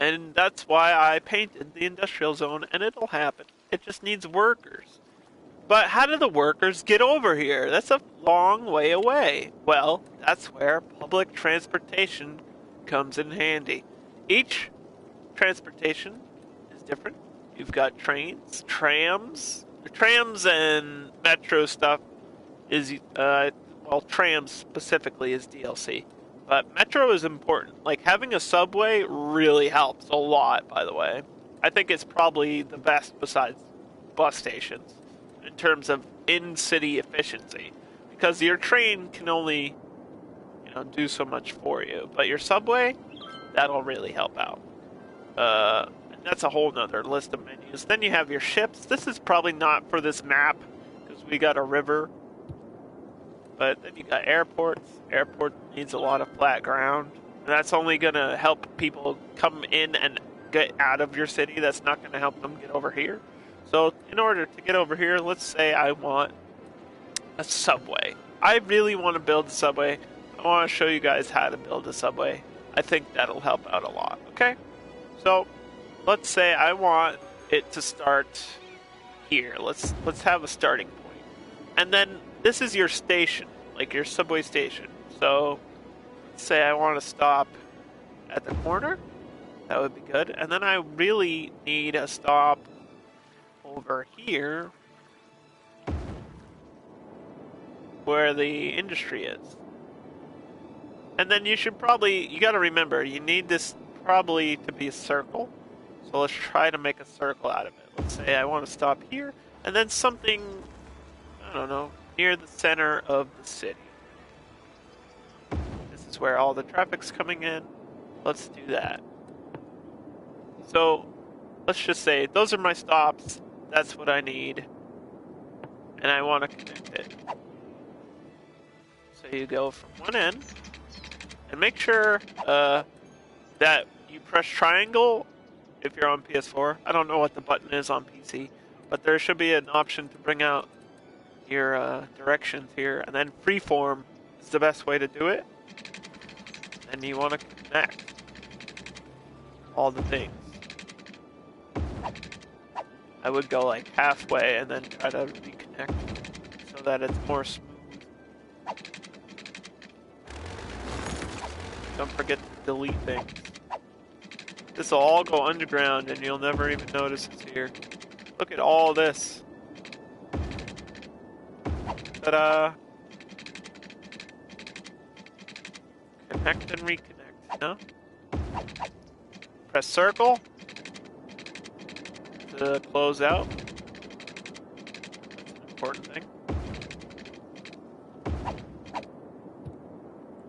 Speaker 1: And that's why I painted the industrial zone, and it'll happen. It just needs workers. But how do the workers get over here? That's a long way away. Well, that's where public transportation comes in handy. Each transportation is different. You've got trains, trams. Trams and metro stuff is, well, trams specifically is DLC. But metro is important. Like, having a subway really helps a lot, by the way. I think it's probably the best besides bus stations in terms of in-city efficiency, because your train can only, do so much for you, but your subway, that'll really help out. And that's a whole nother list of menus. Then you have your ships. This is probably not for this map because we got a river, but then you got airports. Airport needs a lot of flat ground, and that's only gonna help people come in and get out of your city. That's not gonna help them get over here. So in order to get over here, let's say I want a subway. I really want to build a subway. I want to show you guys how to build a subway. I think that'll help out a lot, okay? So let's say I want it to start here. Let's have a starting point. And then this is your station, like your subway station. So let's say I want to stop at the corner. That would be good. And then I really need a stop over here where the industry is. And then you gotta remember, you need this probably to be a circle. So let's try to make a circle out of it. Let's say I want to stop here, and then something, I don't know, near the center of the city. is where all the traffic's coming in. Let's do that. So let's just say those are my stops. That's what I need. And I want to connect it. So you go from one end and make sure that you press triangle if you're on PS4. I don't know what the button is on PC, but there should be an option to bring out your directions here, and then freeform is the best way to do it. And you want to connect all the things. I would go like halfway and then try to reconnect so that it's more smooth. Don't forget to delete things. This will all go underground and you'll never even notice it's here. Look at all this. Ta-da! Connect and reconnect, no? Press circle to close out. That's an important thing.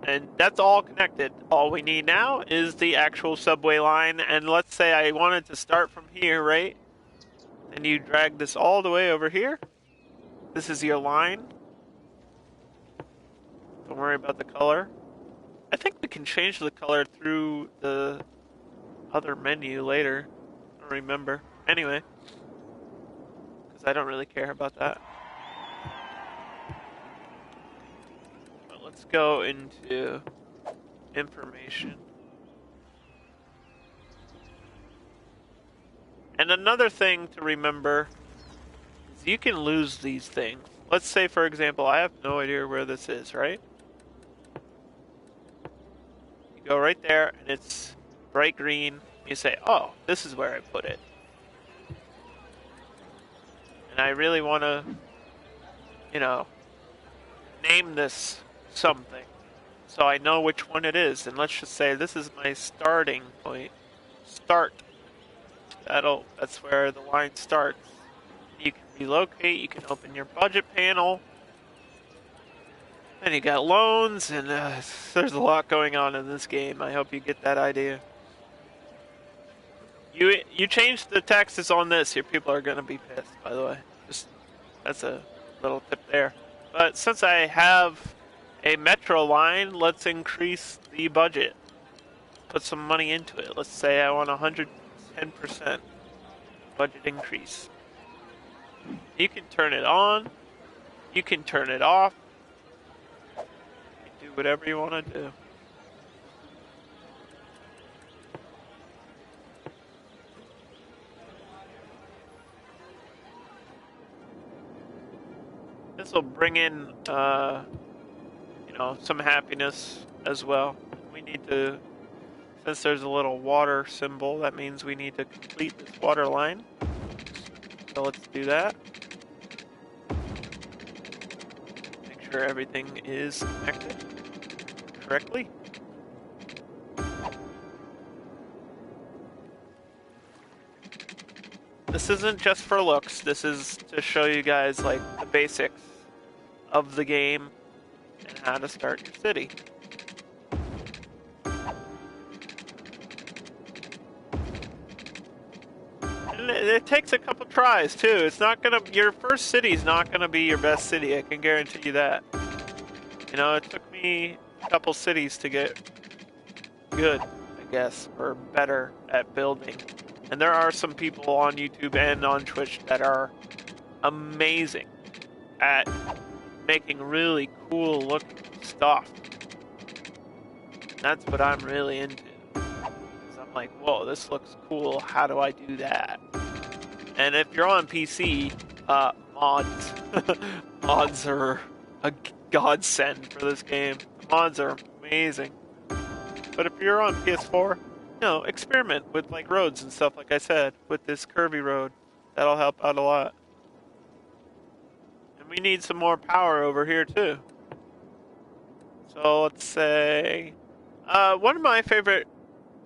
Speaker 1: And that's all connected. All we need now is the actual subway line. And let's say I wanted to start from here, right? And you drag this all the way over here. This is your line. Don't worry about the color. I think we can change the color through the other menu later. I don't remember. Anyway. Because I don't really care about that. Let's go into information. And another thing to remember is you can lose these things. Let's say, for example, I have no idea where this is, right? You go right there and it's bright green. You say, oh, this is where I put it. And I really want to, name this something so I know which one it is. And let's just say this is my starting point. Start. That's where the line starts. You can relocate, you can open your budget panel. And you got loans, and there's a lot going on in this game. I hope you get that idea. You changed the taxes on this, your people are gonna be pissed, by the way. That's a little tip there. But since I have a metro line, let's increase the budget. Put some money into it. Let's say I want 110% budget increase. You can turn it on. You can turn it off. You can do whatever you want to do. This will bring in, some happiness as well. We need to, since there's a little water symbol, that means we need to complete this water line. So let's do that. Make sure everything is connected correctly. This isn't just for looks, this is to show you guys like the basics of the game and how to start your city. And it takes a couple tries too. It's not gonna, your first city's not gonna be your best city, I can guarantee you that. It took me a couple cities to get good, I guess, or better at building. And there are some people on YouTube and on Twitch that are amazing at making really cool looking stuff. That's what I'm really into. Because I'm like, whoa, this looks cool. How do I do that? And if you're on PC, mods. Mods are a godsend for this game. The mods are amazing. But if you're on PS4, experiment with like roads and stuff, like I said, with this curvy road. That'll help out a lot. And we need some more power over here too. So let's say, one of my favorite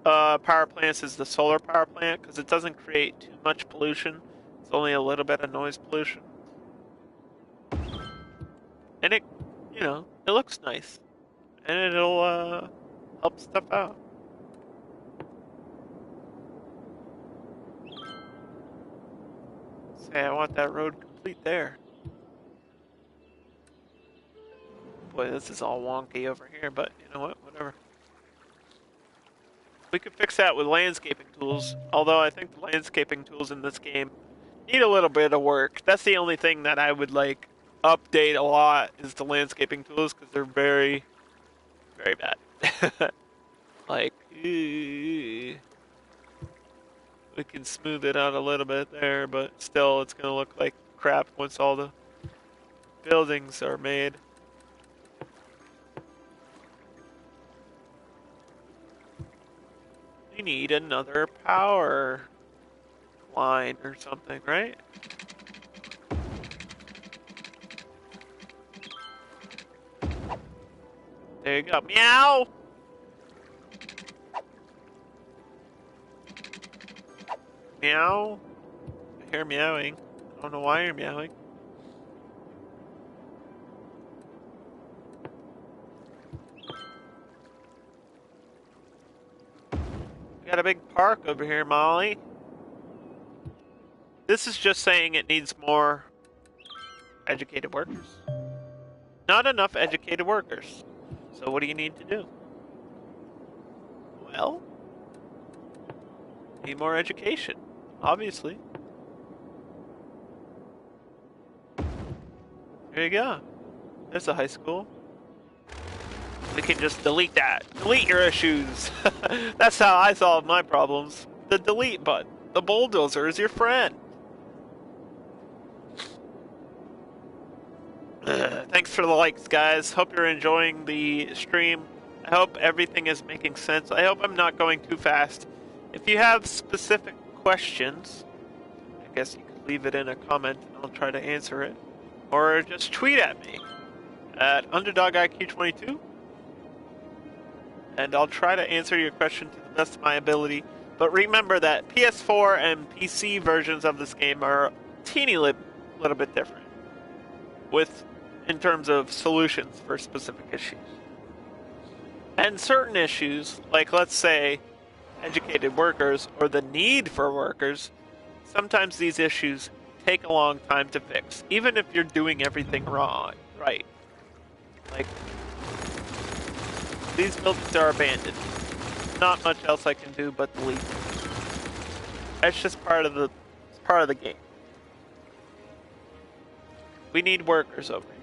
Speaker 1: power plants is the solar power plant, because it doesn't create too much pollution. It's only a little bit of noise pollution. And it looks nice. and it'll help stuff out. Say, I want that road complete there. Boy, this is all wonky over here, but you know what? Whatever. We could fix that with landscaping tools, although I think the landscaping tools in this game need a little bit of work. That's the only thing that I would like update a lot is the landscaping tools because they're very, very bad. Like, we can smooth it out a little bit there, but still it's going to look like crap once all the buildings are made. We need another power line or something, right? There you go. Meow! Meow? I hear meowing. I don't know why you're meowing. We got a big park over here, Molly. This is just saying it needs more educated workers. Not enough educated workers. So what do you need to do? Well, need more education, obviously. There you go. There's a high school. We can just delete that. Delete your issues. That's how I solve my problems. The delete button. The bulldozer is your friend. Thanks for the likes, guys. Hope you're enjoying the stream. I hope everything is making sense. I hope I'm not going too fast. If you have specific questions, I guess you could leave it in a comment and I'll try to answer it. Or just tweet at me at UnderdogIQ22 and I'll try to answer your question to the best of my ability. But remember that PS4 and PC versions of this game are a teeny little bit different in terms of solutions for specific issues. And certain issues, like let's say educated workers or the need for workers, sometimes these issues take a long time to fix, even if you're doing everything wrong, right? Like, these buildings are abandoned. Not much else I can do but delete them. That's just part of the game. We need workers over here.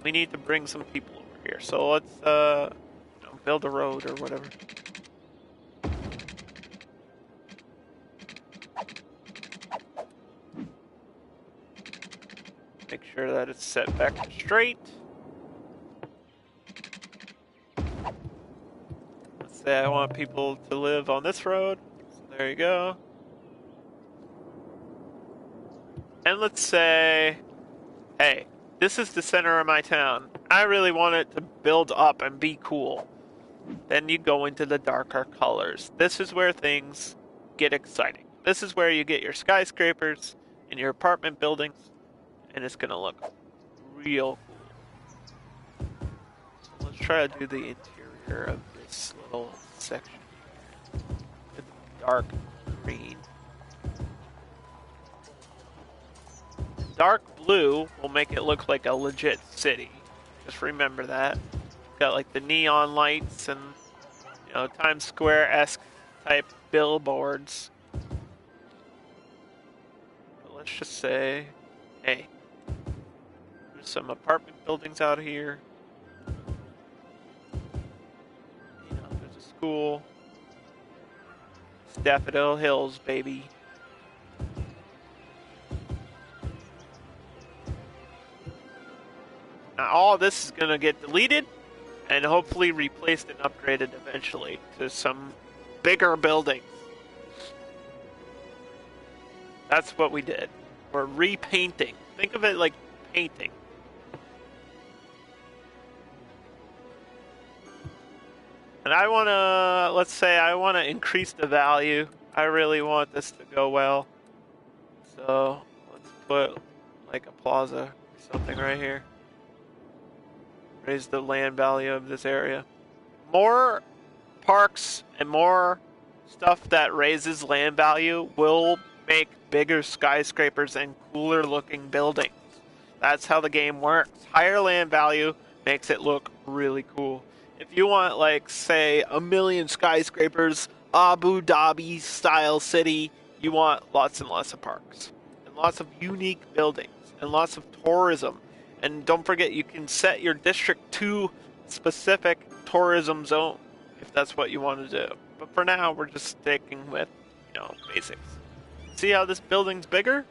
Speaker 1: We need to bring some people over here. So let's build a road or whatever. Make sure that it's set back straight. Let's say I want people to live on this road. So there you go. And let's say, hey, this is the center of my town. I really want it to build up and be cool. Then you go into the darker colors. This is where things get exciting. This is where you get your skyscrapers and your apartment buildings, and it's gonna look real cool. So let's try to do the interior of this little section with dark green. Dark blue will make it look like a legit city. Just remember that. Got like the neon lights and, you know, Times Square-esque type billboards. But let's just say, hey, there's some apartment buildings out here. You know, there's a school. It's Daffodil Hills, baby. Now all this is gonna get deleted and hopefully replaced and upgraded eventually to some bigger buildings. That's what we did. We're repainting. Think of it like painting. And I want to, let's say I want to increase the value. I really want this to go well. So let's put like a plaza or something right here. Raise the land value of this area. More parks and more stuff that raises land value will make bigger skyscrapers and cooler looking buildings. That's how the game works. Higher land value makes it look really cool. If you want, like, say, 1,000,000 skyscrapers, Abu Dhabi style city, you want lots and lots of parks and lots of unique buildings and lots of tourism. And don't forget, you can set your district to specific tourism zone if that's what you want to do. But for now, we're just sticking with, basics. See how this building's bigger?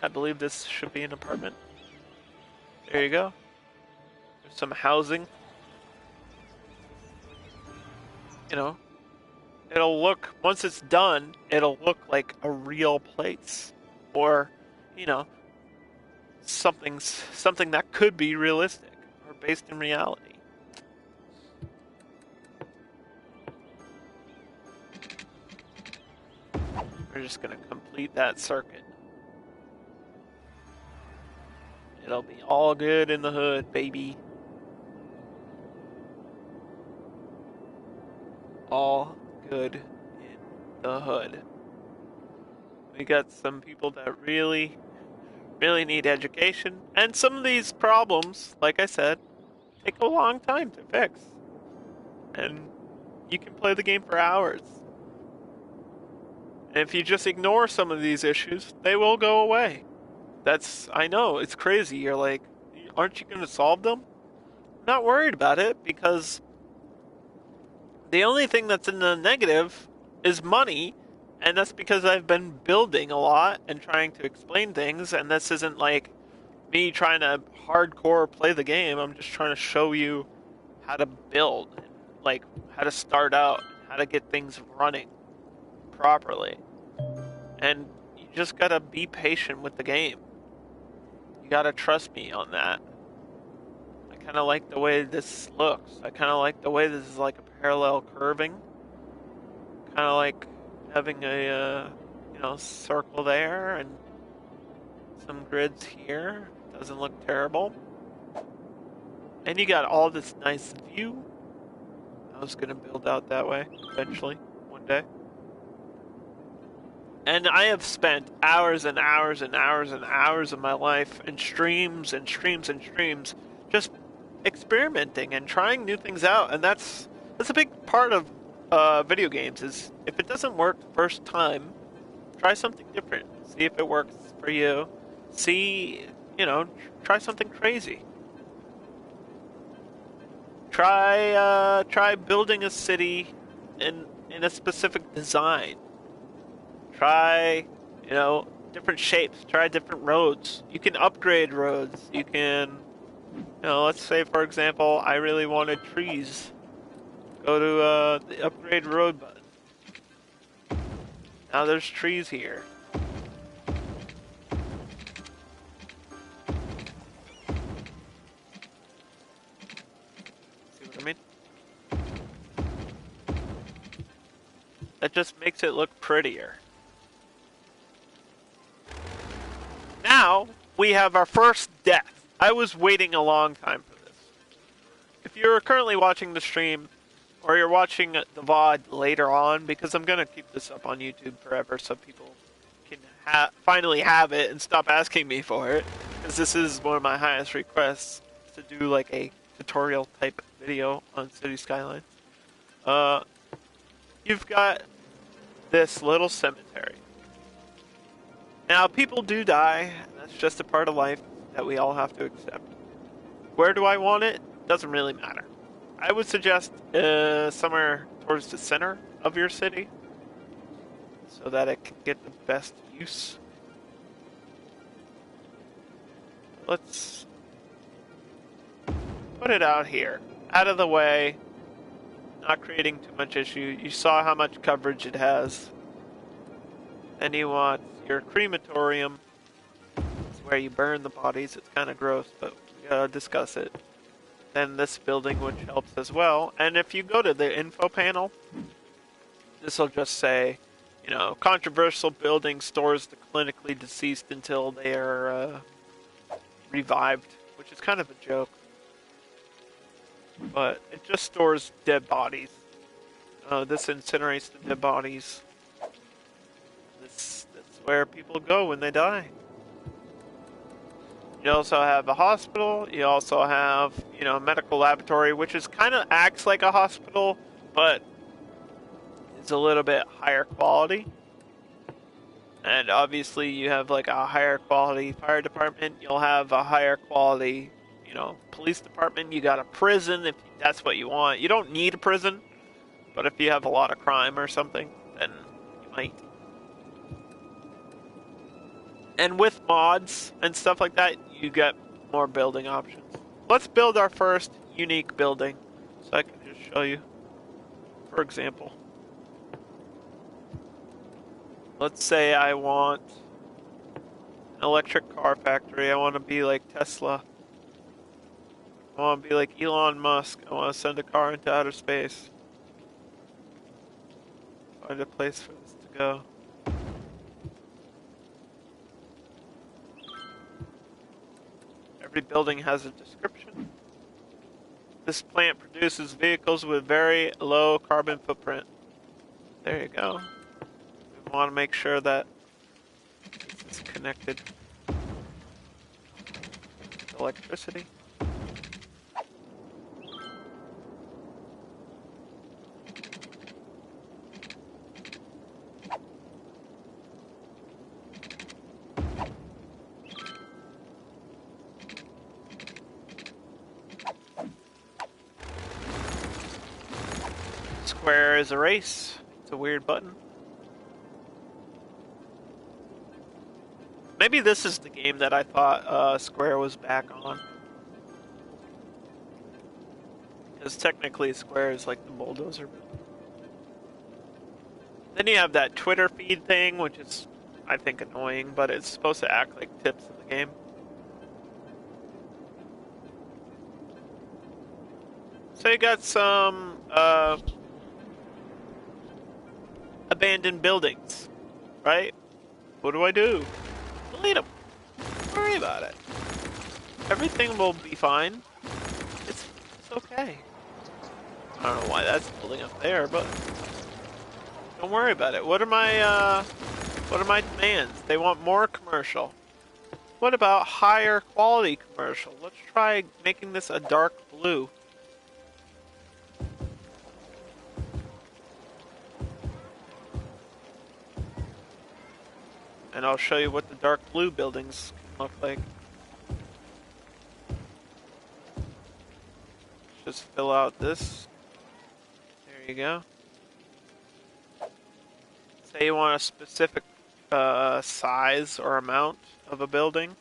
Speaker 1: I believe this should be an apartment. There you go. There's some housing. It'll look, once it's done, it'll look like a real place. Or, something that could be realistic or based in reality. We're just gonna complete that circuit. It'll be all good in the hood, baby. All good in the hood. We got some people that really need education, and some of these problems, like I said, take a long time to fix. And you can play the game for hours. And if you just ignore some of these issues, they will go away. I know, it's crazy. You're like, aren't you going to solve them? I'm not worried about it, because the only thing that's in the negative is money, and that's because I've been building a lot and trying to explain things, and this isn't like me trying to hardcore play the game. I'm just trying to show you how to build, like how to start out, how to get things running properly. And you just gotta be patient with the game. You gotta trust me on that. I kind of like the way this looks. I kind of like the way this is like a parallel curving. Kind of like having a circle there and some grids here. Doesn't look terrible. And you got all this nice view. I was gonna build out that way eventually, one day. And I have spent hours and hours and hours and hours of my life and streams and streams and streams just experimenting and trying new things out. And that's a big part of video games, is if it doesn't work the first time, try something different. See if it works for you. Try something crazy. Try building a city in a specific design. Try, different shapes. Try different roads. You can upgrade roads. You can, let's say, for example, I really wanted trees. Go to the upgrade road button. Now there's trees here. See what I mean? That just makes it look prettier. Now, we have our first death. I was waiting a long time for this. If you're currently watching the stream, or you're watching the VOD later on, because I'm going to keep this up on YouTube forever so people can finally have it and stop asking me for it, because this is one of my highest requests, to do like a tutorial type video on City Skylines. You've got this little cemetery. Now, people do die. That's just a part of life that we all have to accept. Where do I want it? Doesn't really matter. I would suggest somewhere towards the center of your city, so that it can get the best use. Let's put it out here, out of the way, not creating too much issue. You saw how much coverage it has. Then you want your crematorium. It's where you burn the bodies. It's kind of gross, but we gotta discuss it. Then this building, which helps as well. And if you go to the info panel, this will just say, controversial building stores the clinically deceased until they are revived which is kind of a joke. But it just stores dead bodies. This incinerates the dead bodies. That's where people go when they die. You also have a hospital. You also have, a medical laboratory, which is kind of acts like a hospital, but it's a little bit higher quality. And obviously, you have like a higher quality fire department. You'll have a higher quality, police department. You got a prison if that's what you want. You don't need a prison, but if you have a lot of crime or something, then you might. And with mods and stuff like that, you get more building options. Let's build our first unique building. So I can just show you. For example, let's say I want an electric car factory. I want to be like Tesla. I want to be like Elon Musk. I want to send a car into outer space. Find a place for this to go. Every building has a description. This plant produces vehicles with very low carbon footprint. There you go. We want to make sure that it's connected to electricity. Square is erase. It's a weird button. Maybe this is the game that I thought Square was back on. Because technically Square is like the bulldozer. Then you have that Twitter feed thing, which is, I think, annoying, but it's supposed to act like tips in the game. So you got some abandoned buildings, right? What do I do? Delete them. Don't worry about it. Everything will be fine. It's okay. I don't know why that's building up there, but don't worry about it. What are my demands? They want more commercial. What about higher quality commercial? Let's try making this a dark blue. And I'll show you what the dark blue buildings can look like. Just fill out this. There you go. Say you want a specific size or amount of a building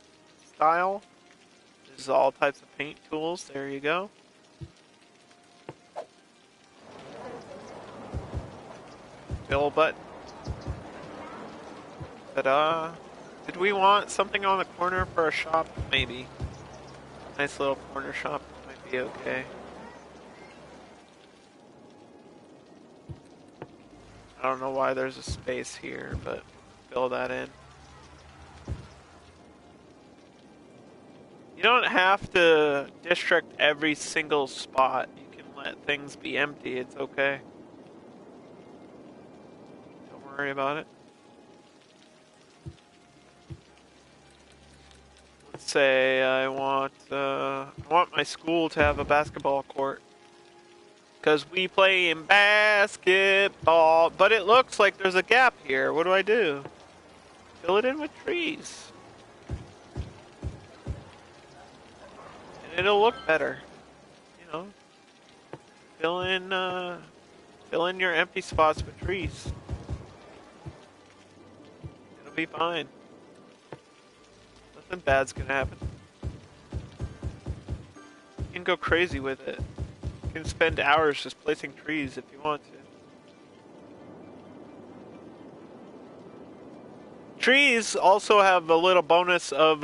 Speaker 1: style. This is all types of paint tools. There you go. Fill button. Ta-da! Did we want something on the corner for a shop? Maybe. Nice little corner shop might be okay. I don't know why there's a space here, but fill that in. You don't have to district every single spot. You can let things be empty. It's okay. Don't worry about it. Say I want my school to have a basketball court because we play in basketball, but it looks like there's a gap here. What do I do? Fill it in with trees, and it'll look better. Fill in your empty spots with trees. It'll be fine. Nothing bad's gonna happen. You can go crazy with it. You can spend hours just placing trees if you want to. Trees also have a little bonus of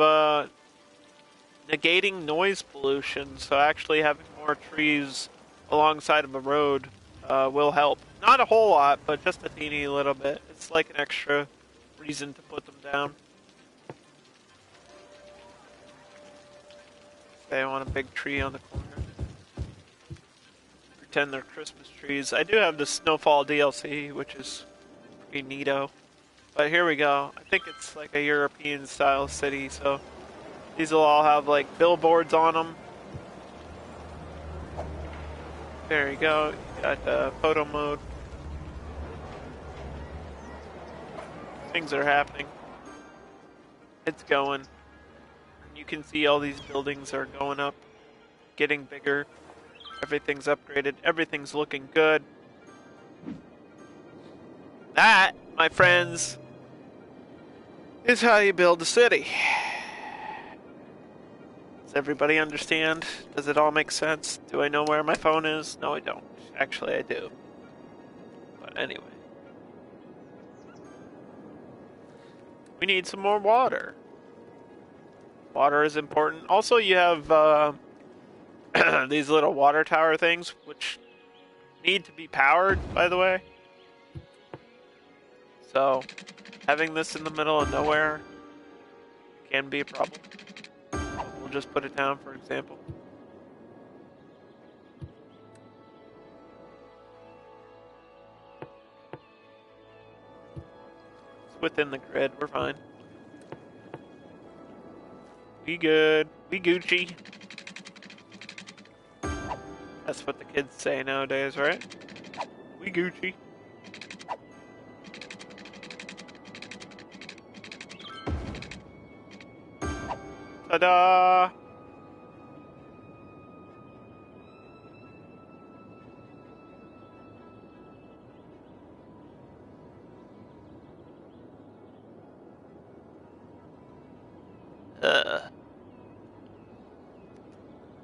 Speaker 1: negating noise pollution, so actually having more trees alongside of a road will help. Not a whole lot, but just a teeny little bit. It's like an extra reason to put them down. Say I want a big tree on the corner. Pretend they're Christmas trees. I do have the Snowfall DLC, which is pretty neato. But here we go. I think it's like a European style city, so these will all have like billboards on them. There you go. You got photo mode. Things are happening. It's going. You can see all these buildings are going up, getting bigger. Everything's upgraded. Everything's looking good. That, my friends, is how you build a city. Does everybody understand? Does it all make sense? Do I know where my phone is? No, I don't. Actually, I do. But anyway. We need some more water. Water is important. Also, you have these little water tower things, which need to be powered, by the way. So, having this in the middle of nowhere can be a problem. We'll just put it down for example. It's within the grid, we're fine. We good. We Gucci. That's what the kids say nowadays, right? We Gucci. Ta-da!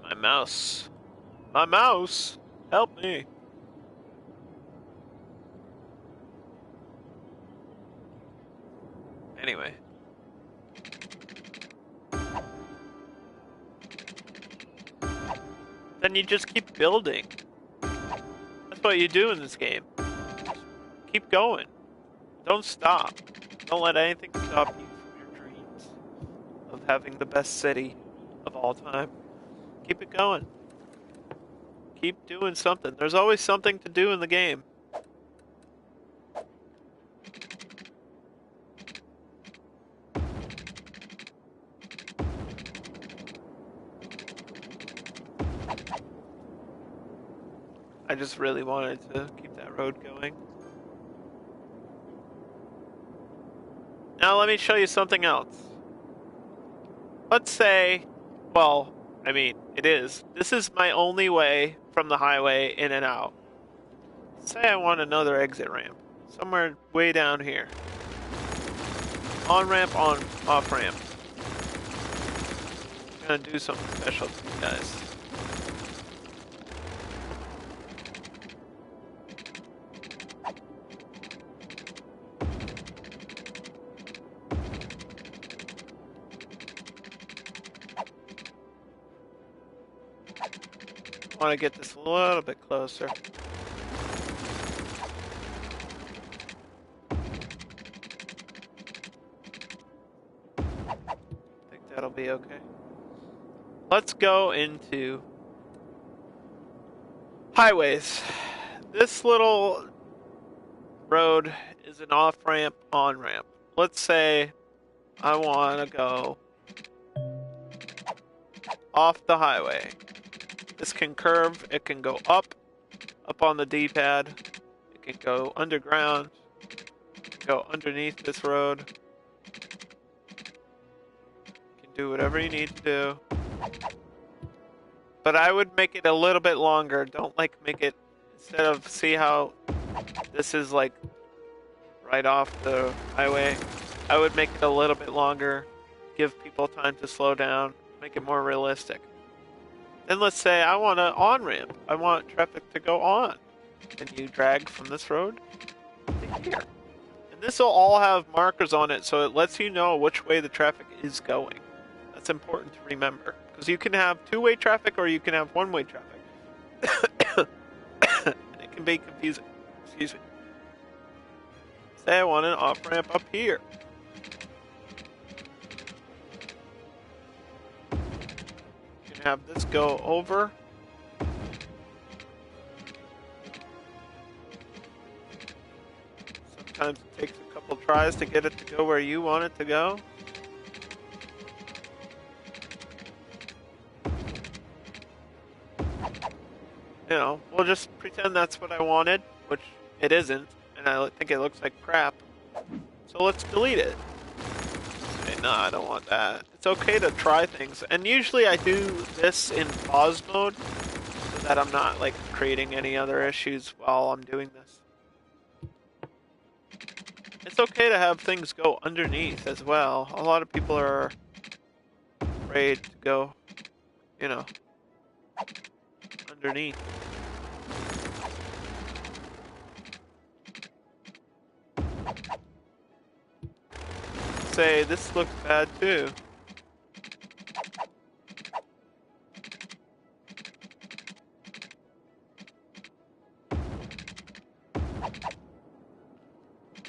Speaker 1: My mouse. My mouse! Help me! Anyway. Then you just keep building. That's what you do in this game. Keep going. Don't stop. Don't let anything stop you from your dreams of having the best city of all time. Keep it going. Keep doing something. There's always something to do in the game. I just really wanted to keep that road going. Now let me show you something else. Let's say, well, I mean, it is. This is my only way from the highway in and out. Say I want another exit ramp. Somewhere way down here. On ramp, off ramp. I'm gonna do something special to you guys. I want to get this a little bit closer. I think that'll be okay. Let's go into highways. This little road is an off-ramp, on-ramp. Let's say I want to go off the highway. This can curve, it can go up on the D-pad, it can go underground, it can go underneath this road. You can do whatever you need to do. But I would make it a little bit longer. Don't like make it, instead of, see how this is like right off the highway, I would make it a little bit longer, give people time to slow down, make it more realistic. Then let's say I want an on-ramp. I want traffic to go on. Then you drag from this road to here. And this will all have markers on it, so it lets you know which way the traffic is going. That's important to remember. Because you can have two-way traffic or you can have one-way traffic. And it can be confusing. Excuse me. Say I want an off-ramp up here. have this go over. Sometimes it takes a couple tries to get it to go where you want it to go. You know, we'll just pretend that's what I wanted, which it isn't, and I think it looks like crap. So let's delete it. Say, no, I don't want that. It's okay to try things, and usually I do this in pause mode, so that I'm not like creating any other issues while I'm doing this. It's okay to have things go underneath as well. A lot of people are afraid to go, you know, underneath. Say, this looks bad too.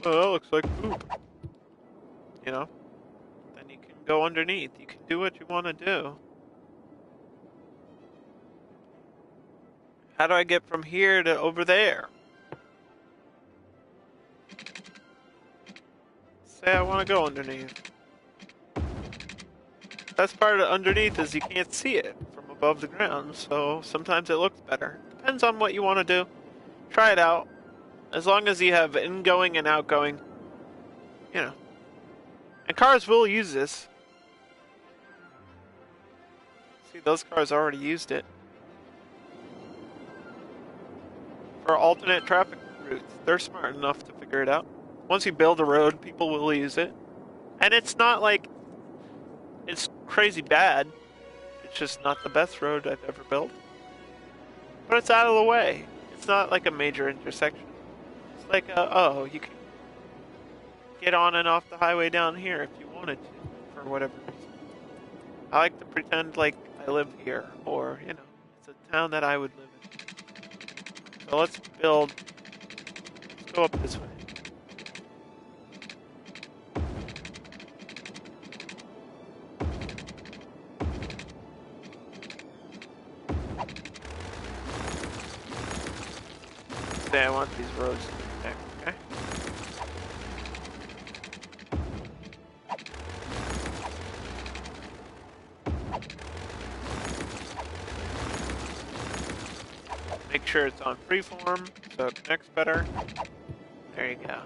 Speaker 1: Oh, that looks like poop. You know? Then you can go underneath. You can do what you want to do. How do I get from here to over there? Say I want to go underneath. Best part of underneath is you can't see it from above the ground, so sometimes it looks better. Depends on what you want to do. Try it out. As long as you have ingoing and outgoing, you know. And cars will use this. See, those cars already used it. For alternate traffic routes, they're smart enough to figure it out. Once you build a road, people will use it. And it's not like it's crazy bad. It's just not the best road I've ever built. But it's out of the way. It's not like a major intersection. It's like, oh, you can get on and off the highway down here if you wanted to, for whatever reason. I like to pretend like I live here, or, you know, it's a town that I would live in. So let's go up this way. Say I want these roads to connect, okay? Make sure it's on freeform so it connects better. There you go.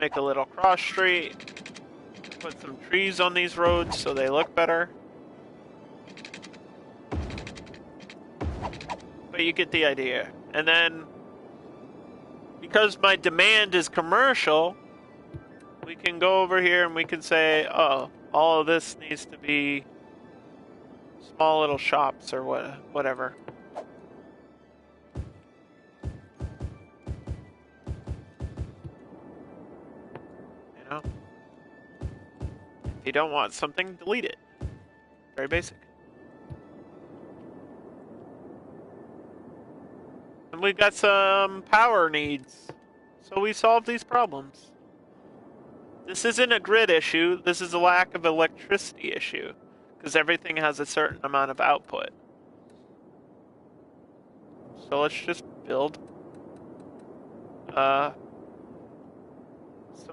Speaker 1: Make a little cross street. Put some trees on these roads so they look better. But you get the idea. And then, because my demand is commercial, we can go over here and we can say, oh, all of this needs to be small little shops or whatever. You know? If you don't want something, delete it. Very basic. And we've got some power needs. So we solve these problems. This isn't a grid issue, this is a lack of electricity issue. Because everything has a certain amount of output. So let's just build some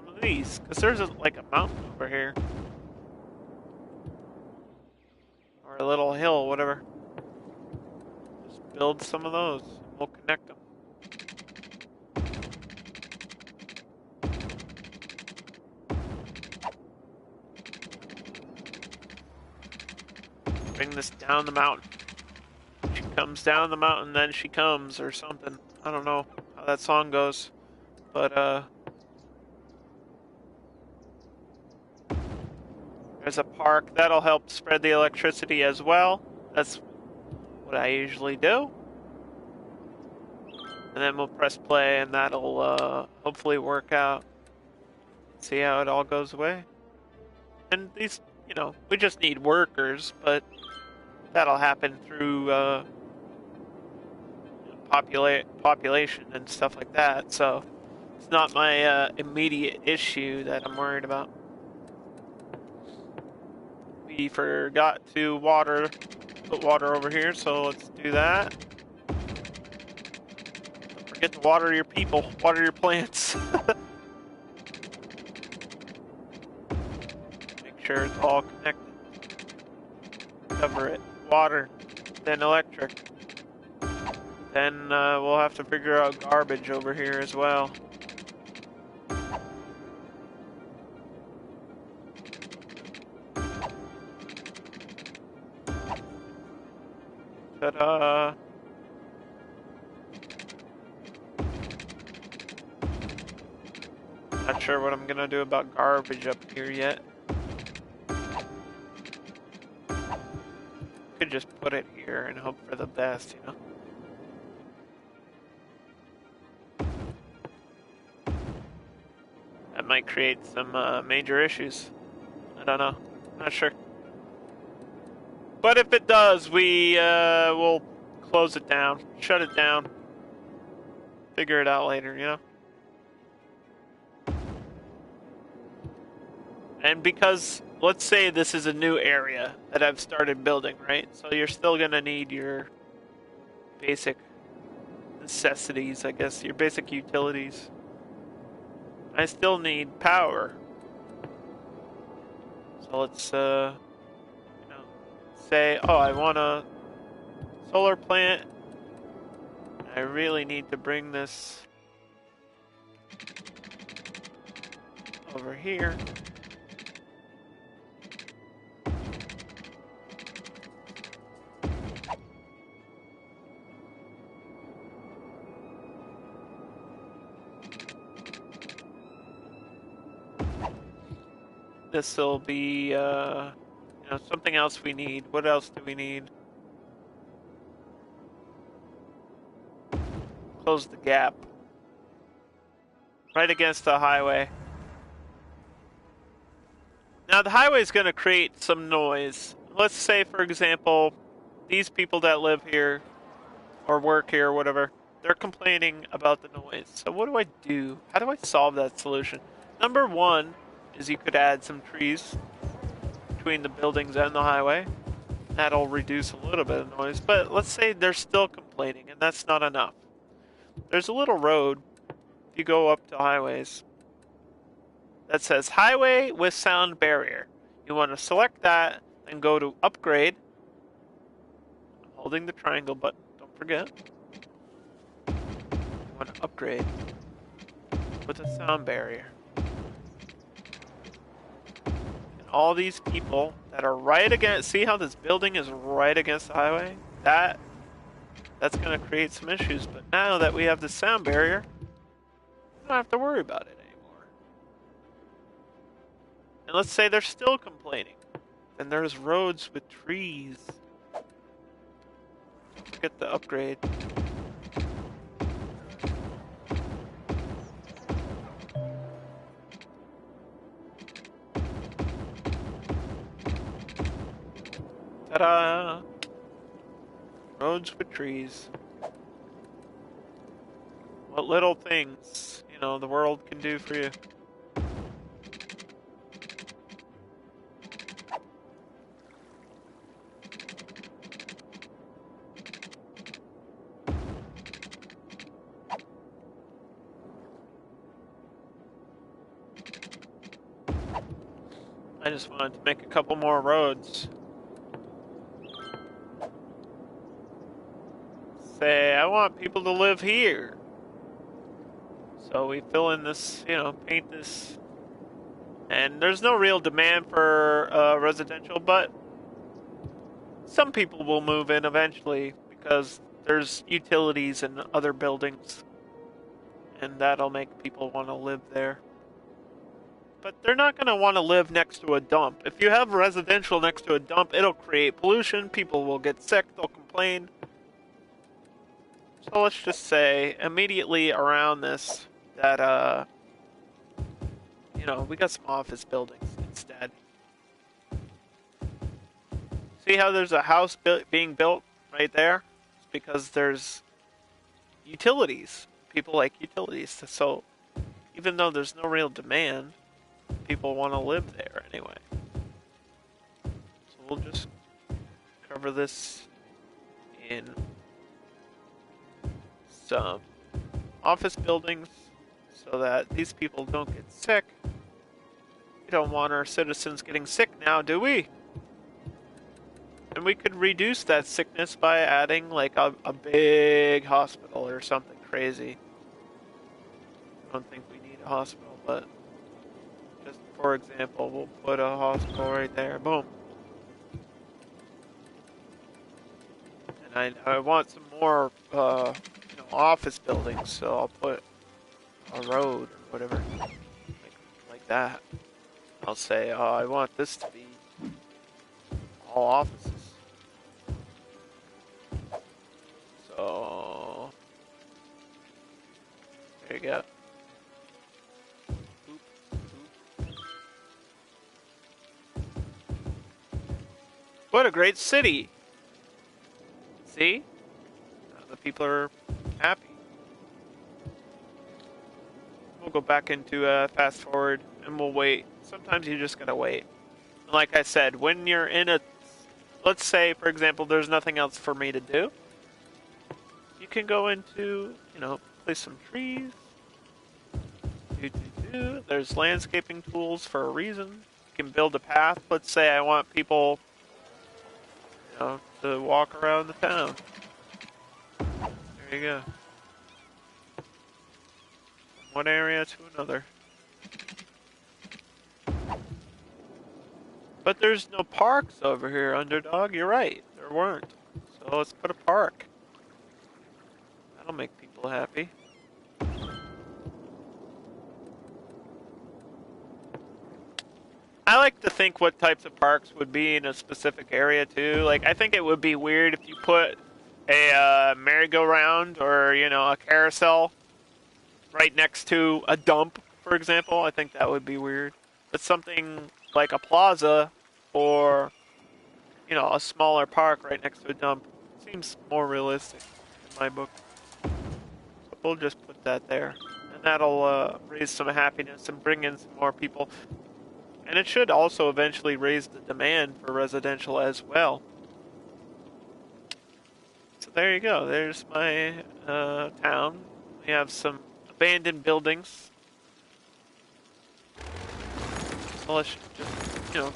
Speaker 1: of these. Because there's like a mountain over here. Or a little hill, whatever. Just build some of those. We'll connect them. Bring this down the mountain. She comes down the mountain, then she comes, or something. I don't know how that song goes. But, there's a park. That'll help spread the electricity as well. That's what I usually do. And then we'll press play, and that'll, hopefully work out. See how it all goes away. And these, you know, we just need workers, but that'll happen through population and stuff like that. So It's not my immediate issue that I'm worried about. We forgot to put water over here, so let's do that. Don't forget to water your people, water your plants. Make sure it's all connected. Cover it. Water, then electric. Then we'll have to figure out garbage over here as well. Ta-da! Not sure what I'm gonna do about garbage up here yet. Could just put it here and hope for the best, you know? That might create some major issues. I don't know. Not sure. But if it does, we will close it down, shut it down, figure it out later, you know? And because, let's say this is a new area that I've started building, right? So you're still gonna need your basic necessities, I guess, your basic utilities. I still need power. So let's, you know, say, oh, I want a solar plant. I really need to bring this over here. This will be, you know, something else we need. What else do we need? Close the gap. Right against the highway. Now the highway is going to create some noise. Let's say, for example, these people that live here or work here or whatever, they're complaining about the noise. So what do I do? How do I solve that solution? Number one is you could add some trees between the buildings and the highway. That'll reduce a little bit of noise, but let's say they're still complaining and that's not enough. There's a little road, if you go up to highways, that says highway with sound barrier. You want to select that and go to upgrade. I'm holding the triangle button, don't forget. You want to upgrade with a sound barrier. And all these people that are right against, see how this building is right against the highway? That's going to create some issues, but now that we have the sound barrier, we don't have to worry about it anymore. And let's say they're still complaining. Then there's roads with trees. Don't forget the upgrade. Ta-da! Roads with trees. What little things, you know, the world can do for you. I just wanted to make a couple more roads. Say, I want people to live here. So we fill in this, you know, paint this. And there's no real demand for residential, but some people will move in eventually because there's utilities and other buildings. And that'll make people want to live there. But they're not going to want to live next to a dump. If you have residential next to a dump, it'll create pollution. People will get sick. They'll complain. So let's just say immediately around this that, you know, we got some office buildings instead. See how there's a house being built right there? It's because there's utilities. People like utilities. So Even though there's no real demand, people want to live there anyway. So we'll just cover this in some office buildings so that these people don't get sick. We don't want our citizens getting sick now, do we? And we could reduce that sickness by adding like a big hospital or something crazy. I don't think we need a hospital, but just for example, we'll put a hospital right there. Boom. And I want some more office buildings, so I'll put a road or whatever, like that. I'll say, oh, I want this to be all offices. So there you go. Boop, boop. What a great city! See? The people are happy. We'll go back into fast forward and we'll wait. Sometimes you just gotta wait. Like I said, when you're in a... Let's say, for example, there's nothing else for me to do. You can go into, place some trees. There's landscaping tools for a reason. You can build a path. Let's say I want people, to walk around the town. There you go. From one area to another. But there's no parks over here, Underdog. You're right. There weren't. So let's put a park. That'll make people happy. I like to think what types of parks would be in a specific area too. Like, I think it would be weird if you put a merry-go-round or, a carousel right next to a dump, for example. I think that would be weird. But something like a plaza or, a smaller park right next to a dump seems more realistic in my book. So we'll just put that there. And that'll raise some happiness and bring in some more people. And it should also eventually raise the demand for residential as well. So there you go. There's my town. We have some abandoned buildings. So let's just,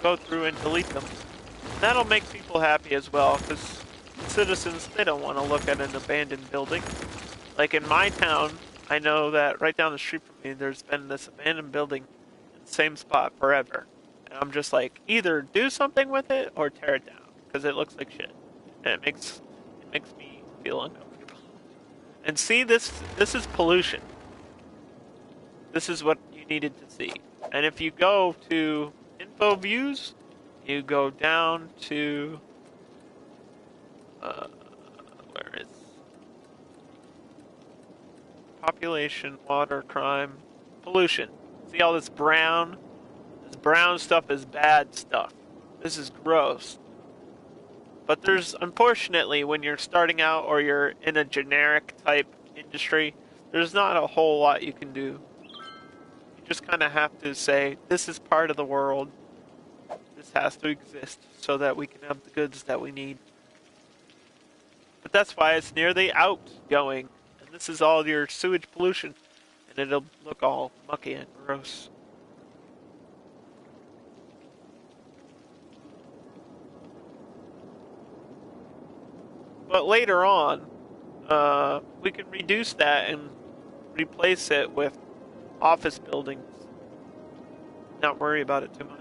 Speaker 1: go through and delete them. And that'll make people happy as well, because citizens, they don't want to look at an abandoned building. Like in my town, I know that right down the street from me, there's been this abandoned building in the same spot forever. And I'm just like, either do something with it or tear it down, because it looks like shit. And it makes me feel uncomfortable. And see, this is pollution. This is what you needed to see. And if you go to info views, you go down to where is population, water, crime, pollution. See all this brown? This brown stuff is bad stuff. This is gross. But there's, unfortunately, when you're starting out or you're in a generic type industry, there's not a whole lot you can do. You just kind of have to say, this is part of the world. This has to exist so that we can have the goods that we need. But that's why it's near the outgoing. And this is all your sewage pollution. And it'll look all mucky and gross. But later on, we can reduce that and replace it with office buildings. Not worry about it too much.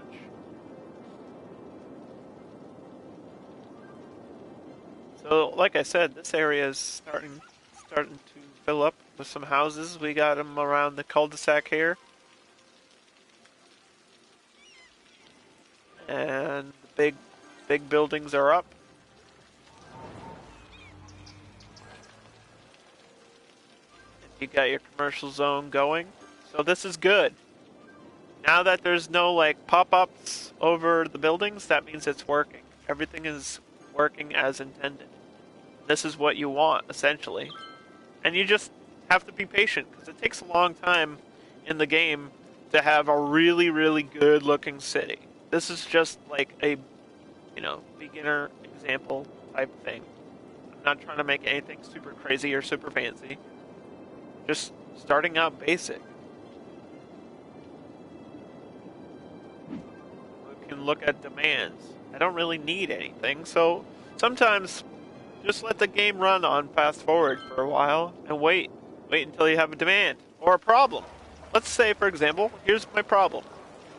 Speaker 1: So, like I said, this area is starting to fill up with some houses. We got them around the cul-de-sac here. And the big buildings are up. You got your commercial zone going. So this is good. Now that there's no like pop-ups over the buildings, that means it's working. Everything is working as intended. This is what you want, essentially. And you just have to be patient, because it takes a long time in the game to have a really, really good looking city. This is just like a, beginner example type thing. I'm not trying to make anything super crazy or super fancy. Just starting out basic. We can look at demands. I don't really need anything, so sometimes just let the game run on fast forward for a while and wait. Wait until you have a demand or a problem. Let's say, for example, here's my problem.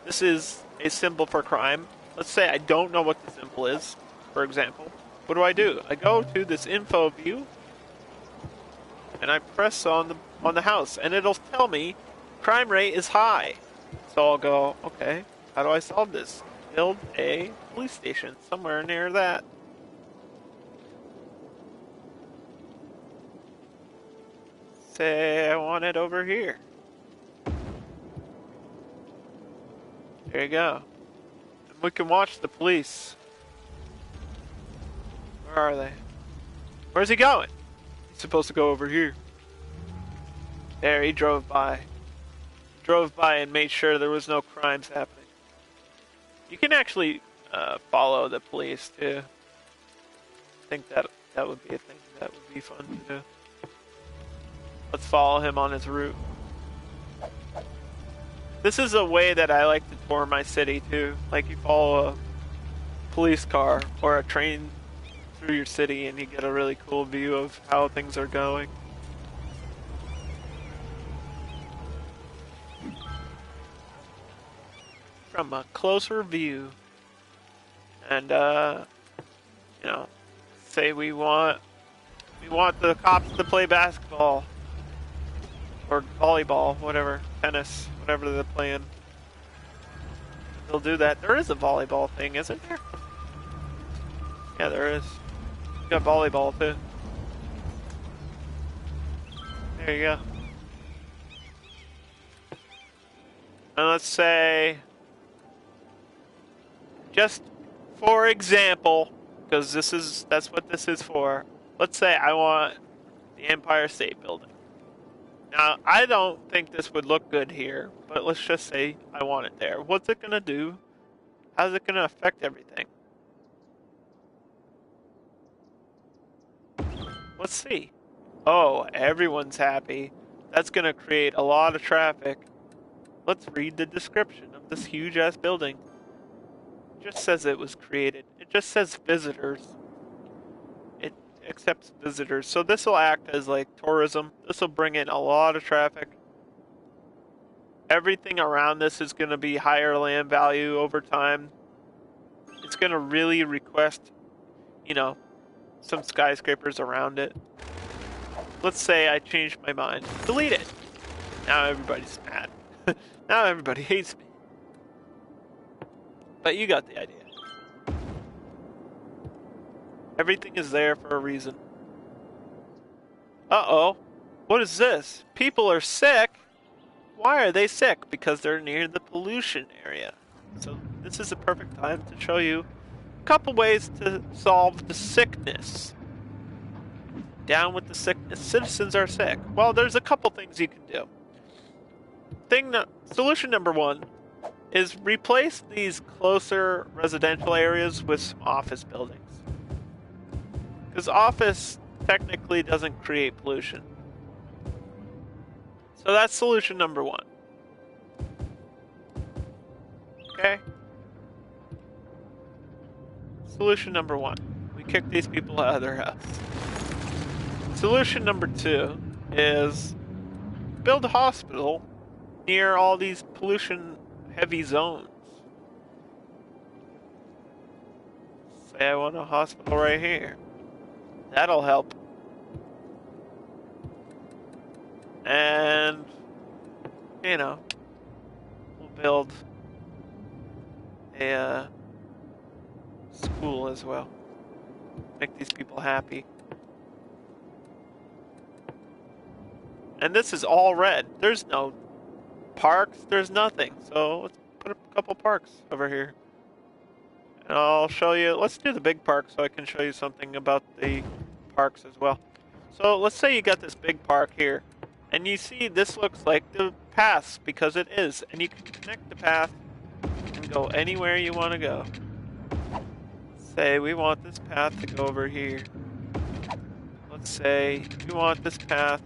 Speaker 1: This is a symbol for crime. Let's say I don't know what the symbol is, for example. What do? I go to this info view and I press on the house and it'll tell me crime rate is high. So I'll go, okay, how do I solve this? Build a police station somewhere near that. Say I want it over here. There you go. And we can watch the police. Where are they? Where's he going? He's supposed to go over here. There, he drove by. Drove by and made sure there was no crimes happening. You can actually follow the police too. I think that would be a thing that would be fun to do. Let's follow him on his route. This is a way that I like to tour my city too. Like you follow a police car or a train through your city and you get a really cool view of how things are going. From a closer view. And say we want the cops to play basketball or volleyball, whatever, tennis, whatever they're playing. They'll do that. There is a volleyball thing, isn't there? Yeah, there is. You got volleyball too. There you go. And let's say, just for example, because that's what this is for. Let's say I want the Empire State Building. Now, I don't think this would look good here, but let's just say I want it there. What's it gonna do? How's it gonna affect everything? Let's see. Oh, everyone's happy. That's gonna create a lot of traffic. Let's read the description of this huge ass building. It just says it was created. It just says visitors. It accepts visitors. So this will act as like tourism. This will bring in a lot of traffic. Everything around this is going to be higher land value over time. It's going to really request, some skyscrapers around it. Let's say I changed my mind. Delete it. Now everybody's mad. Now everybody hates me. But you got the idea. Everything is there for a reason. Uh-oh. What is this? People are sick? Why are they sick? Because they're near the pollution area. So this is a perfect time to show you a couple ways to solve the sickness. Down with the sickness. Citizens are sick. Well, there's a couple things you can do. Solution number one is replace these closer residential areas with some office buildings. Because office technically doesn't create pollution. So that's solution number one. Okay? Solution number one. We kick these people out of their house. Solution number two is build a hospital near all these pollution heavy zones. Say I want a hospital right here. That'll help. And, we'll build a school as well. Make these people happy. And this is all red. There's no parks, there's nothing. So let's put a couple parks over here. And I'll show you, let's do the big park so I can show you something about the parks as well. So let's say you got this big park here. And you see this looks like the paths because it is, and you can connect the path and go anywhere you want to go. Say we want this path to go over here. Let's say we want this path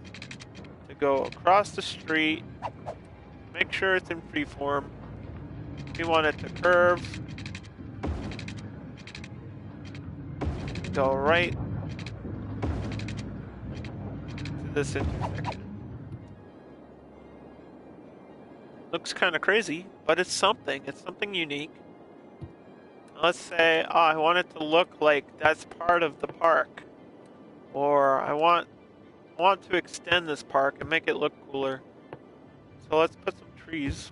Speaker 1: to go across the street. Make sure it's in freeform. We want it to curve. Go right to this intersection. Looks kind of crazy, but it's something. It's something unique. Let's say, oh, I want it to look like that's part of the park. Or I want to extend this park and make it look cooler. So let's put some trees.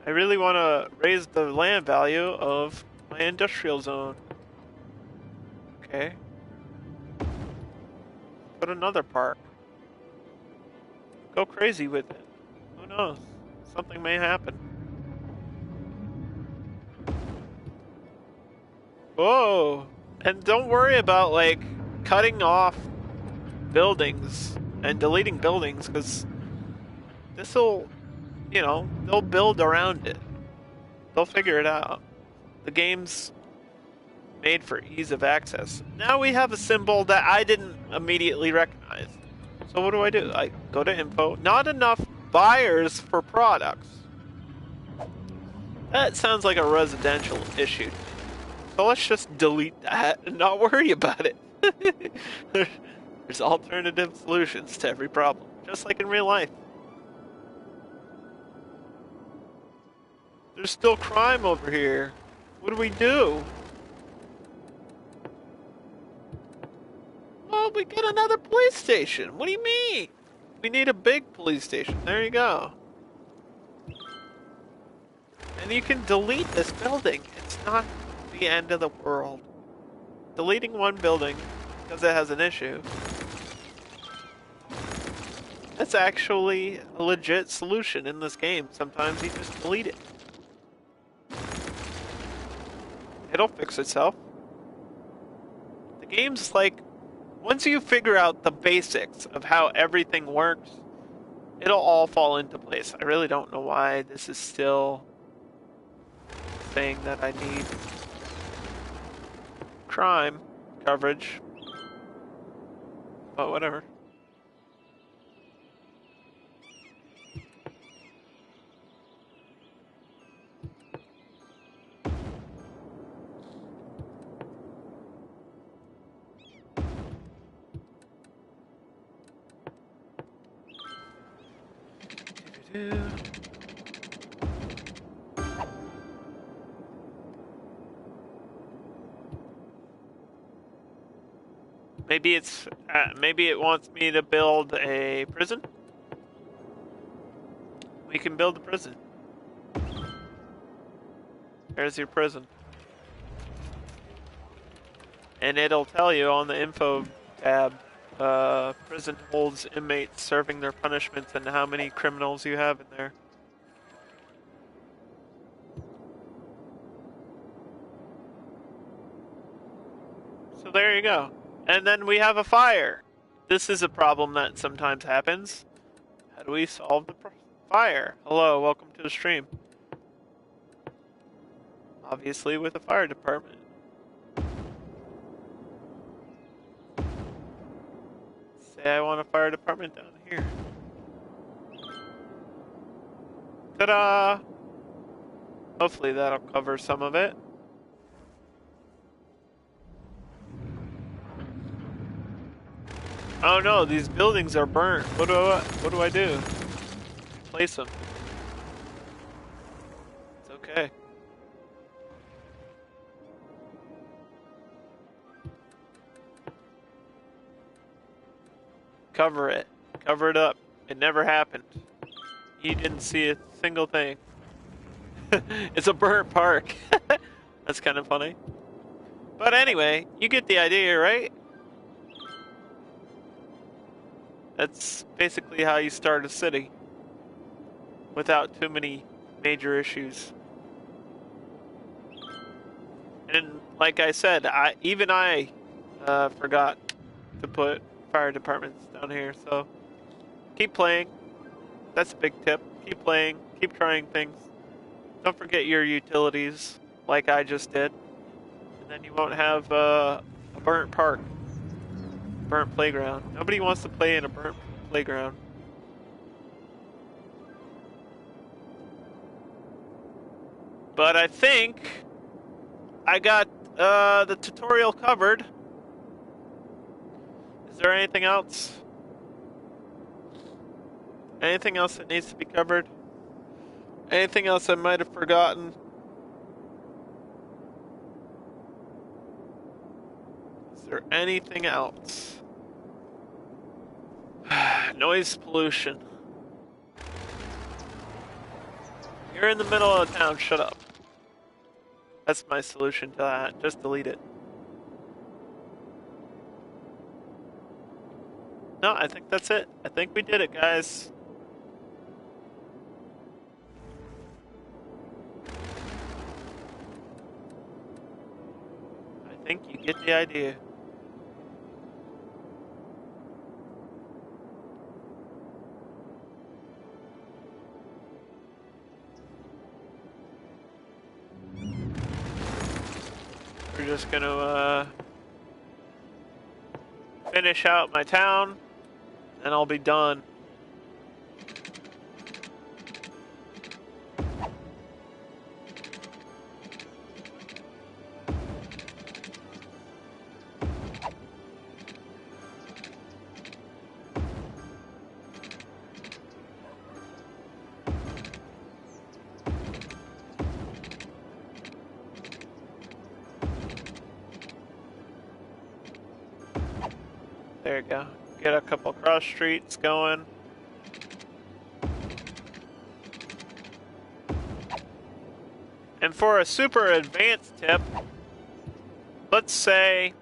Speaker 1: I really want to raise the land value of my industrial zone. Okay. Put another park. Go crazy with it. Who knows? Something may happen. Whoa! And don't worry about, like, cutting off buildings and deleting buildings, because this'll, you know, they'll build around it. They'll figure it out. The game's made for ease of access. Now we have a symbol that I didn't immediately recognize. So what do? I go to info. Not enough buyers for products. That sounds like a residential issue. So let's just delete that and not worry about it. There's alternative solutions to every problem, just like in real life. There's still crime over here. What do we do? Well, we get another police station. What do you mean? We need a big police station. There you go. And you can delete this building. It's not the end of the world. Deleting one building because it has an issue. That's actually a legit solution in this game. Sometimes you just delete it. It'll fix itself. The game's like, once you figure out the basics of how everything works, it'll all fall into place. I really don't know why this is still saying that I need crime coverage, but whatever. Maybe it wants me to build a prison. We can build a prison. There's your prison. And it'll tell you on the info tab, prison holds inmates serving their punishments and how many criminals you have in there. So there you go. And then we have a fire. This is a problem that sometimes happens. How do we solve the fire? Hello, welcome to the stream. Obviously with the fire department. Say I want a fire department down here. Ta-da! Hopefully that'll cover some of it. Oh no, these buildings are burnt. What do I do? Replace them. It's okay. Cover it. Cover it up. It never happened. You didn't see a single thing. It's a burnt park. That's kind of funny. But anyway, you get the idea, right? That's basically how you start a city without too many major issues. And like I said, I forgot to put fire departments down here, so keep playing. That's a big tip. Keep playing, keep trying things. Don't forget your utilities, like I just did. And then you won't have a burnt park, burnt playground. Nobody wants to play in a burnt playground. But I think I got the tutorial covered. Is there anything else? Anything else that needs to be covered? Anything else I might have forgotten? Is there anything else? Noise pollution. You're in the middle of town, shut up. That's my solution to that. Just delete it. No, I think that's it. I think we did it, guys. I think you get the idea. We're just gonna finish out my town, and I'll be done. There you go. Get a couple cross streets going. And for a super advanced tip, let's say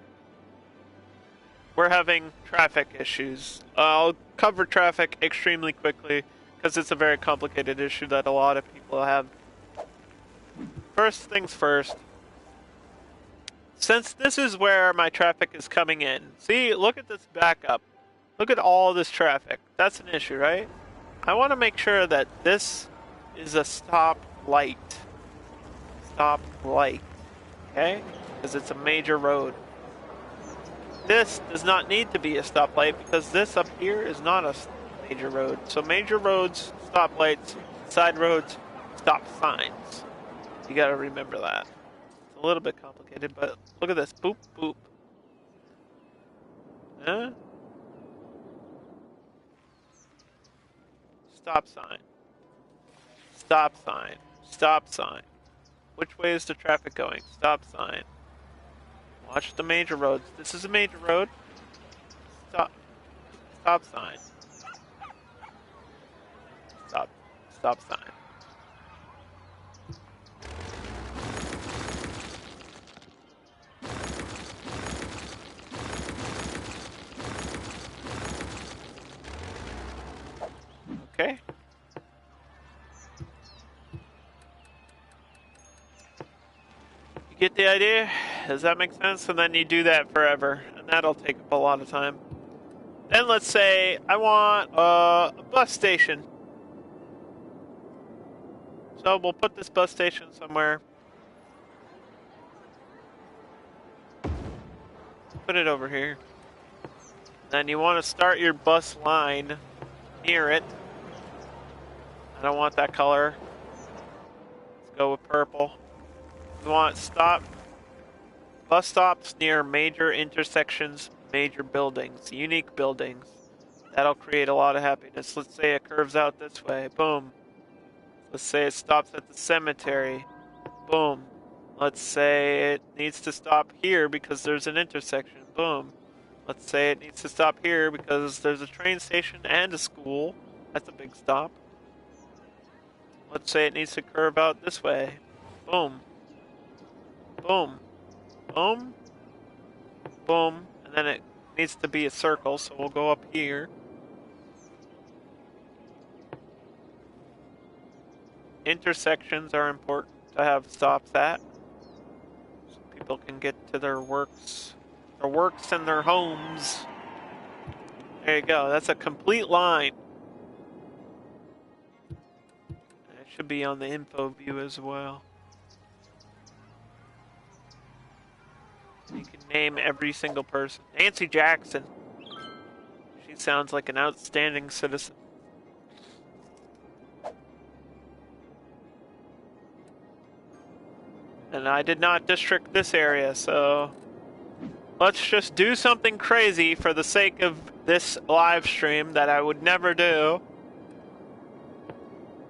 Speaker 1: we're having traffic issues. I'll cover traffic extremely quickly because it's a very complicated issue that a lot of people have. First things first. Since this is where my traffic is coming in, see, look at this backup. Look at all this traffic. That's an issue, right? I want to make sure that this is a stop light. Stop light. Okay? Because it's a major road. This does not need to be a stoplight because this up here is not a major road. So major roads, stoplights, side roads, stop signs. You gotta remember that. It's a little bit complicated, but look at this. Boop, boop. Huh? Stop sign. Stop sign. Stop sign. Which way is the traffic going? Stop sign. Watch the major roads. This is a major road. Stop. Stop sign. Stop. Stop sign. Okay. You get the idea? Does that make sense? And then you do that forever, and that'll take up a lot of time. Then let's say I want a bus station. So we'll put this bus station somewhere. Put it over here. Then you want to start your bus line near it. I don't want that color. Let's go with purple. We want bus stops near major intersections, major buildings, unique buildings. That'll create a lot of happiness. Let's say it curves out this way. Boom. Let's say it stops at the cemetery. Boom. Let's say it needs to stop here because there's an intersection. Boom. Let's say it needs to stop here because there's a train station and a school. That's a big stop. Let's say it needs to curve out this way. Boom. Boom. Boom. Boom. And then it needs to be a circle, so we'll go up here. Intersections are important to have stops at. So people can get to their works and their homes. There you go. That's a complete line. It should be on the info view as well. You can name every single person. Nancy Jackson. She sounds like an outstanding citizen. And I did not district this area, so let's just do something crazy for the sake of this live stream that I would never do.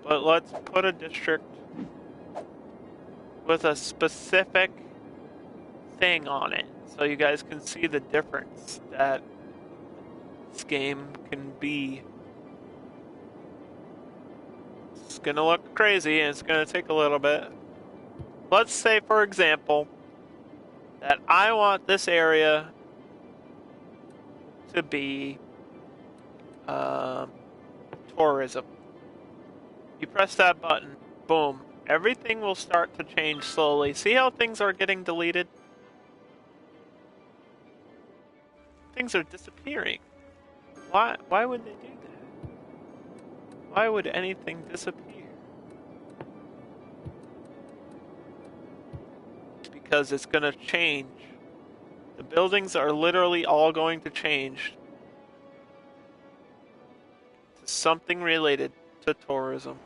Speaker 1: But let's put a district with a specific thing on it so you guys can see the difference that this game can be. It's gonna look crazy and it's gonna take a little bit. Let's say, for example, that I want this area to be tourism. You press that button, boom, everything will start to change slowly. See how things are getting deleted? Things are disappearing. Why would they do that? Why would anything disappear? Because it's going to change. The buildings are literally all going to change to something related to tourism.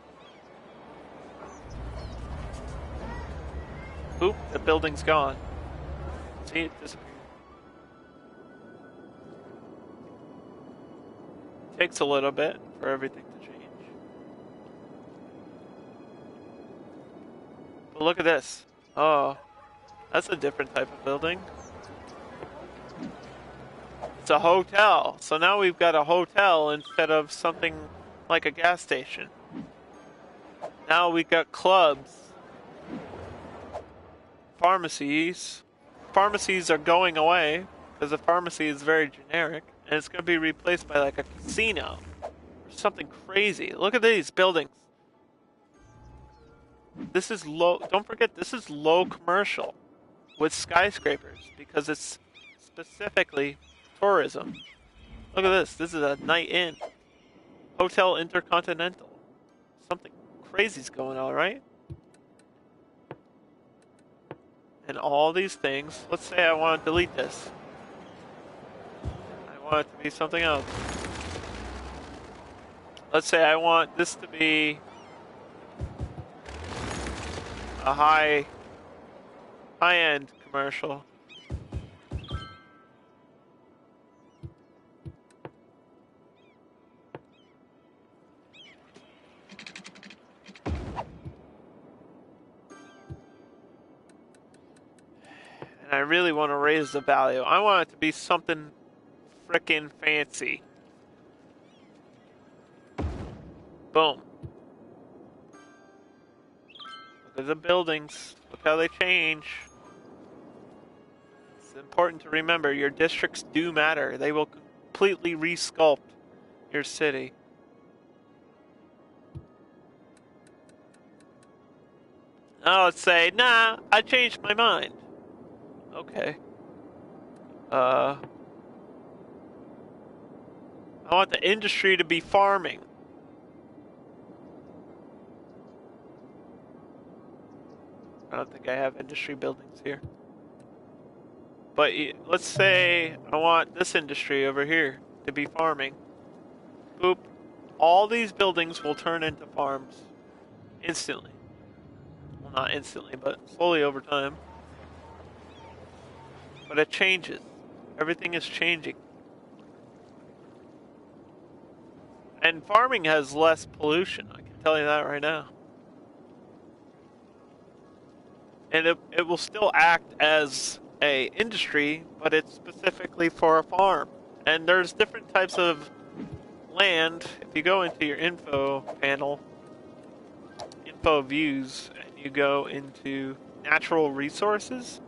Speaker 1: Oop, the building's gone. See, it disappeared. Takes a little bit for everything to change. But look at this. Oh, that's a different type of building. It's a hotel. So now we've got a hotel instead of something like a gas station. Now we've got clubs. Pharmacies. Pharmacies are going away because a pharmacy is very generic. And it's going to be replaced by like a casino. Or something crazy. Look at these buildings. This is low. Don't forget, this is low commercial with skyscrapers because it's specifically tourism. Look at this. This is a night in. Hotel Intercontinental. Something crazy's going on, right? And all these things. Let's say I want to delete this. I want it to be something else. Let's say I want this to be a high-end commercial. And I really want to raise the value. I want it to be something frickin' fancy. Boom. Look at the buildings. Look how they change. It's important to remember your districts do matter. They will completely resculpt your city. Now let's say, nah, I changed my mind. Okay. I want the industry to be farming. I don't think I have industry buildings here. But let's say I want this industry over here to be farming. Boop. All these buildings will turn into farms instantly. Well, not instantly, but slowly over time. But it changes. Everything is changing. And farming has less pollution, I can tell you that right now. And it will still act as a industry, but it's specifically for a farm. And there's different types of land. If you go into your info panel, info views, and you go into natural resources,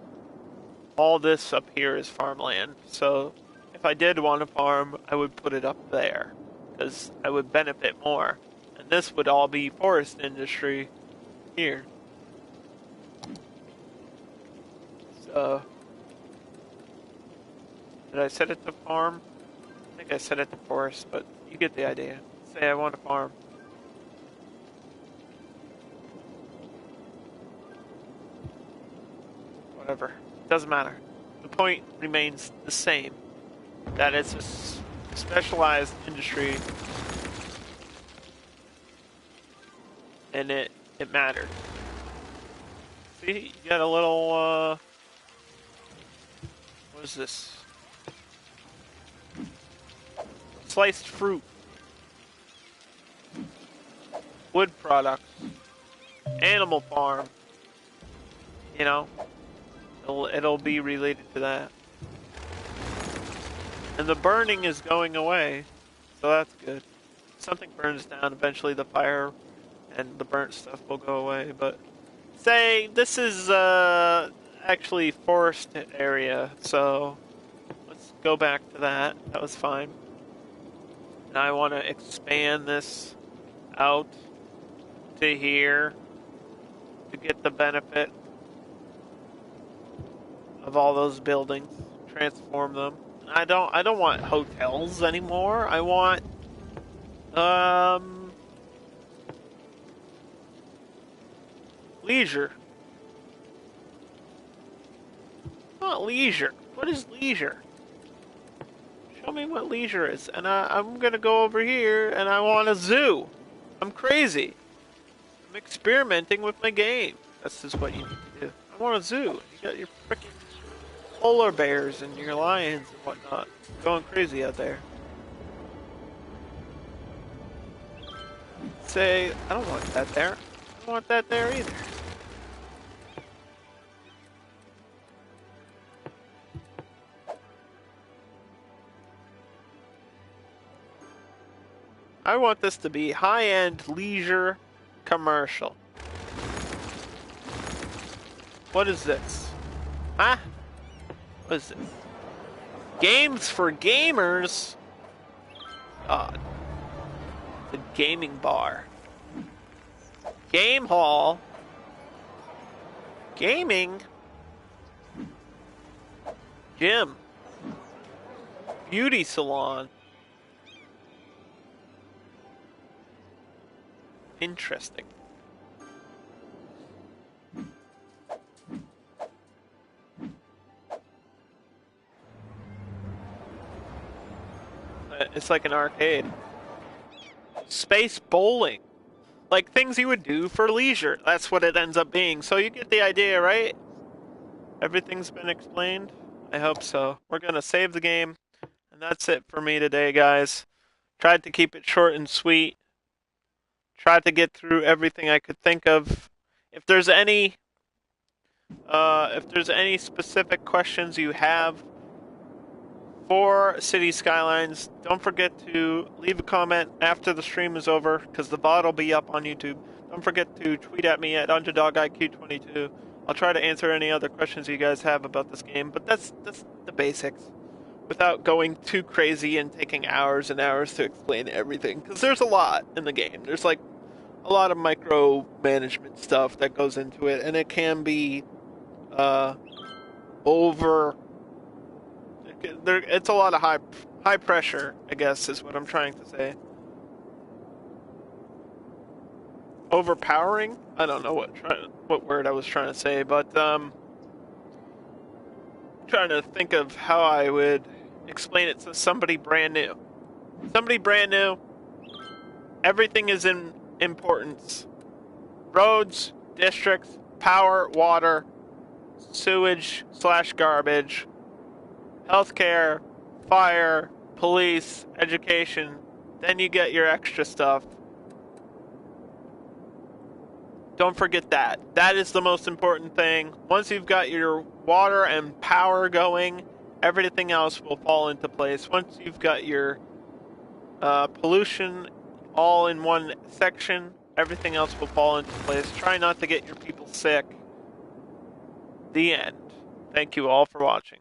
Speaker 1: all this up here is farmland. So if I did want to farm, I would put it up there because I would benefit more. And this would all be forest industry here. So, did I set it to farm? I think I said it to forest, but you get the idea. Say I want to farm. Whatever. Doesn't matter. The point remains the same. That it's a specialized industry. And it mattered. See, you got a little, what is this? Sliced fruit. Wood products. Animal farm. You know, it'll be related to that. And the burning is going away, so that's good. Something burns down, eventually the fire and the burnt stuff will go away, but say this is actually forest area, so let's go back to that. That was fine. And I want to expand this out to here to get the benefit of all those buildings, transform them. I don't want hotels anymore. I want leisure. Not leisure. What is leisure? Show me what leisure is. And I'm gonna go over here and I want a zoo. I'm crazy. I'm experimenting with my game. That's just what you need to do. I want a zoo. You got your freaking polar bears and your lions and whatnot going crazy out there. Say, I don't want that there. I don't want that there either. I want this to be high-end leisure commercial. What is this? Huh? What is this? Games for gamers? God. It's a gaming bar. Game hall. Gaming. Gym. Beauty salon. Interesting. It's like an arcade. Space bowling. Like things you would do for leisure. That's what it ends up being. So you get the idea, right? Everything's been explained? I hope so. We're gonna save the game. And that's it for me today, guys. Tried to keep it short and sweet. Tried to get through everything I could think of. If there's any specific questions you have for City Skylines, don't forget to leave a comment after the stream is over, because the VOD will be up on YouTube. Don't forget to tweet at me at UnderdogIQ22. I'll try to answer any other questions you guys have about this game, but that's the basics, without going too crazy and taking hours and hours to explain everything, because there's a lot in the game. There's like a lot of micromanagement stuff that goes into it, and it can be it's a lot of high pressure, I guess, is what I'm trying to say. Overpowering? I don't know what word I was trying to say, but trying to think of how I would explain it to somebody brand new. Somebody brand new. Everything is in importance. Roads, districts, power, water, sewage / garbage, healthcare, fire, police, education. Then you get your extra stuff. Don't forget that. That is the most important thing. Once you've got your water and power going, everything else will fall into place. Once you've got your pollution all in one section, everything else will fall into place. Try not to get your people sick. The end. Thank you all for watching.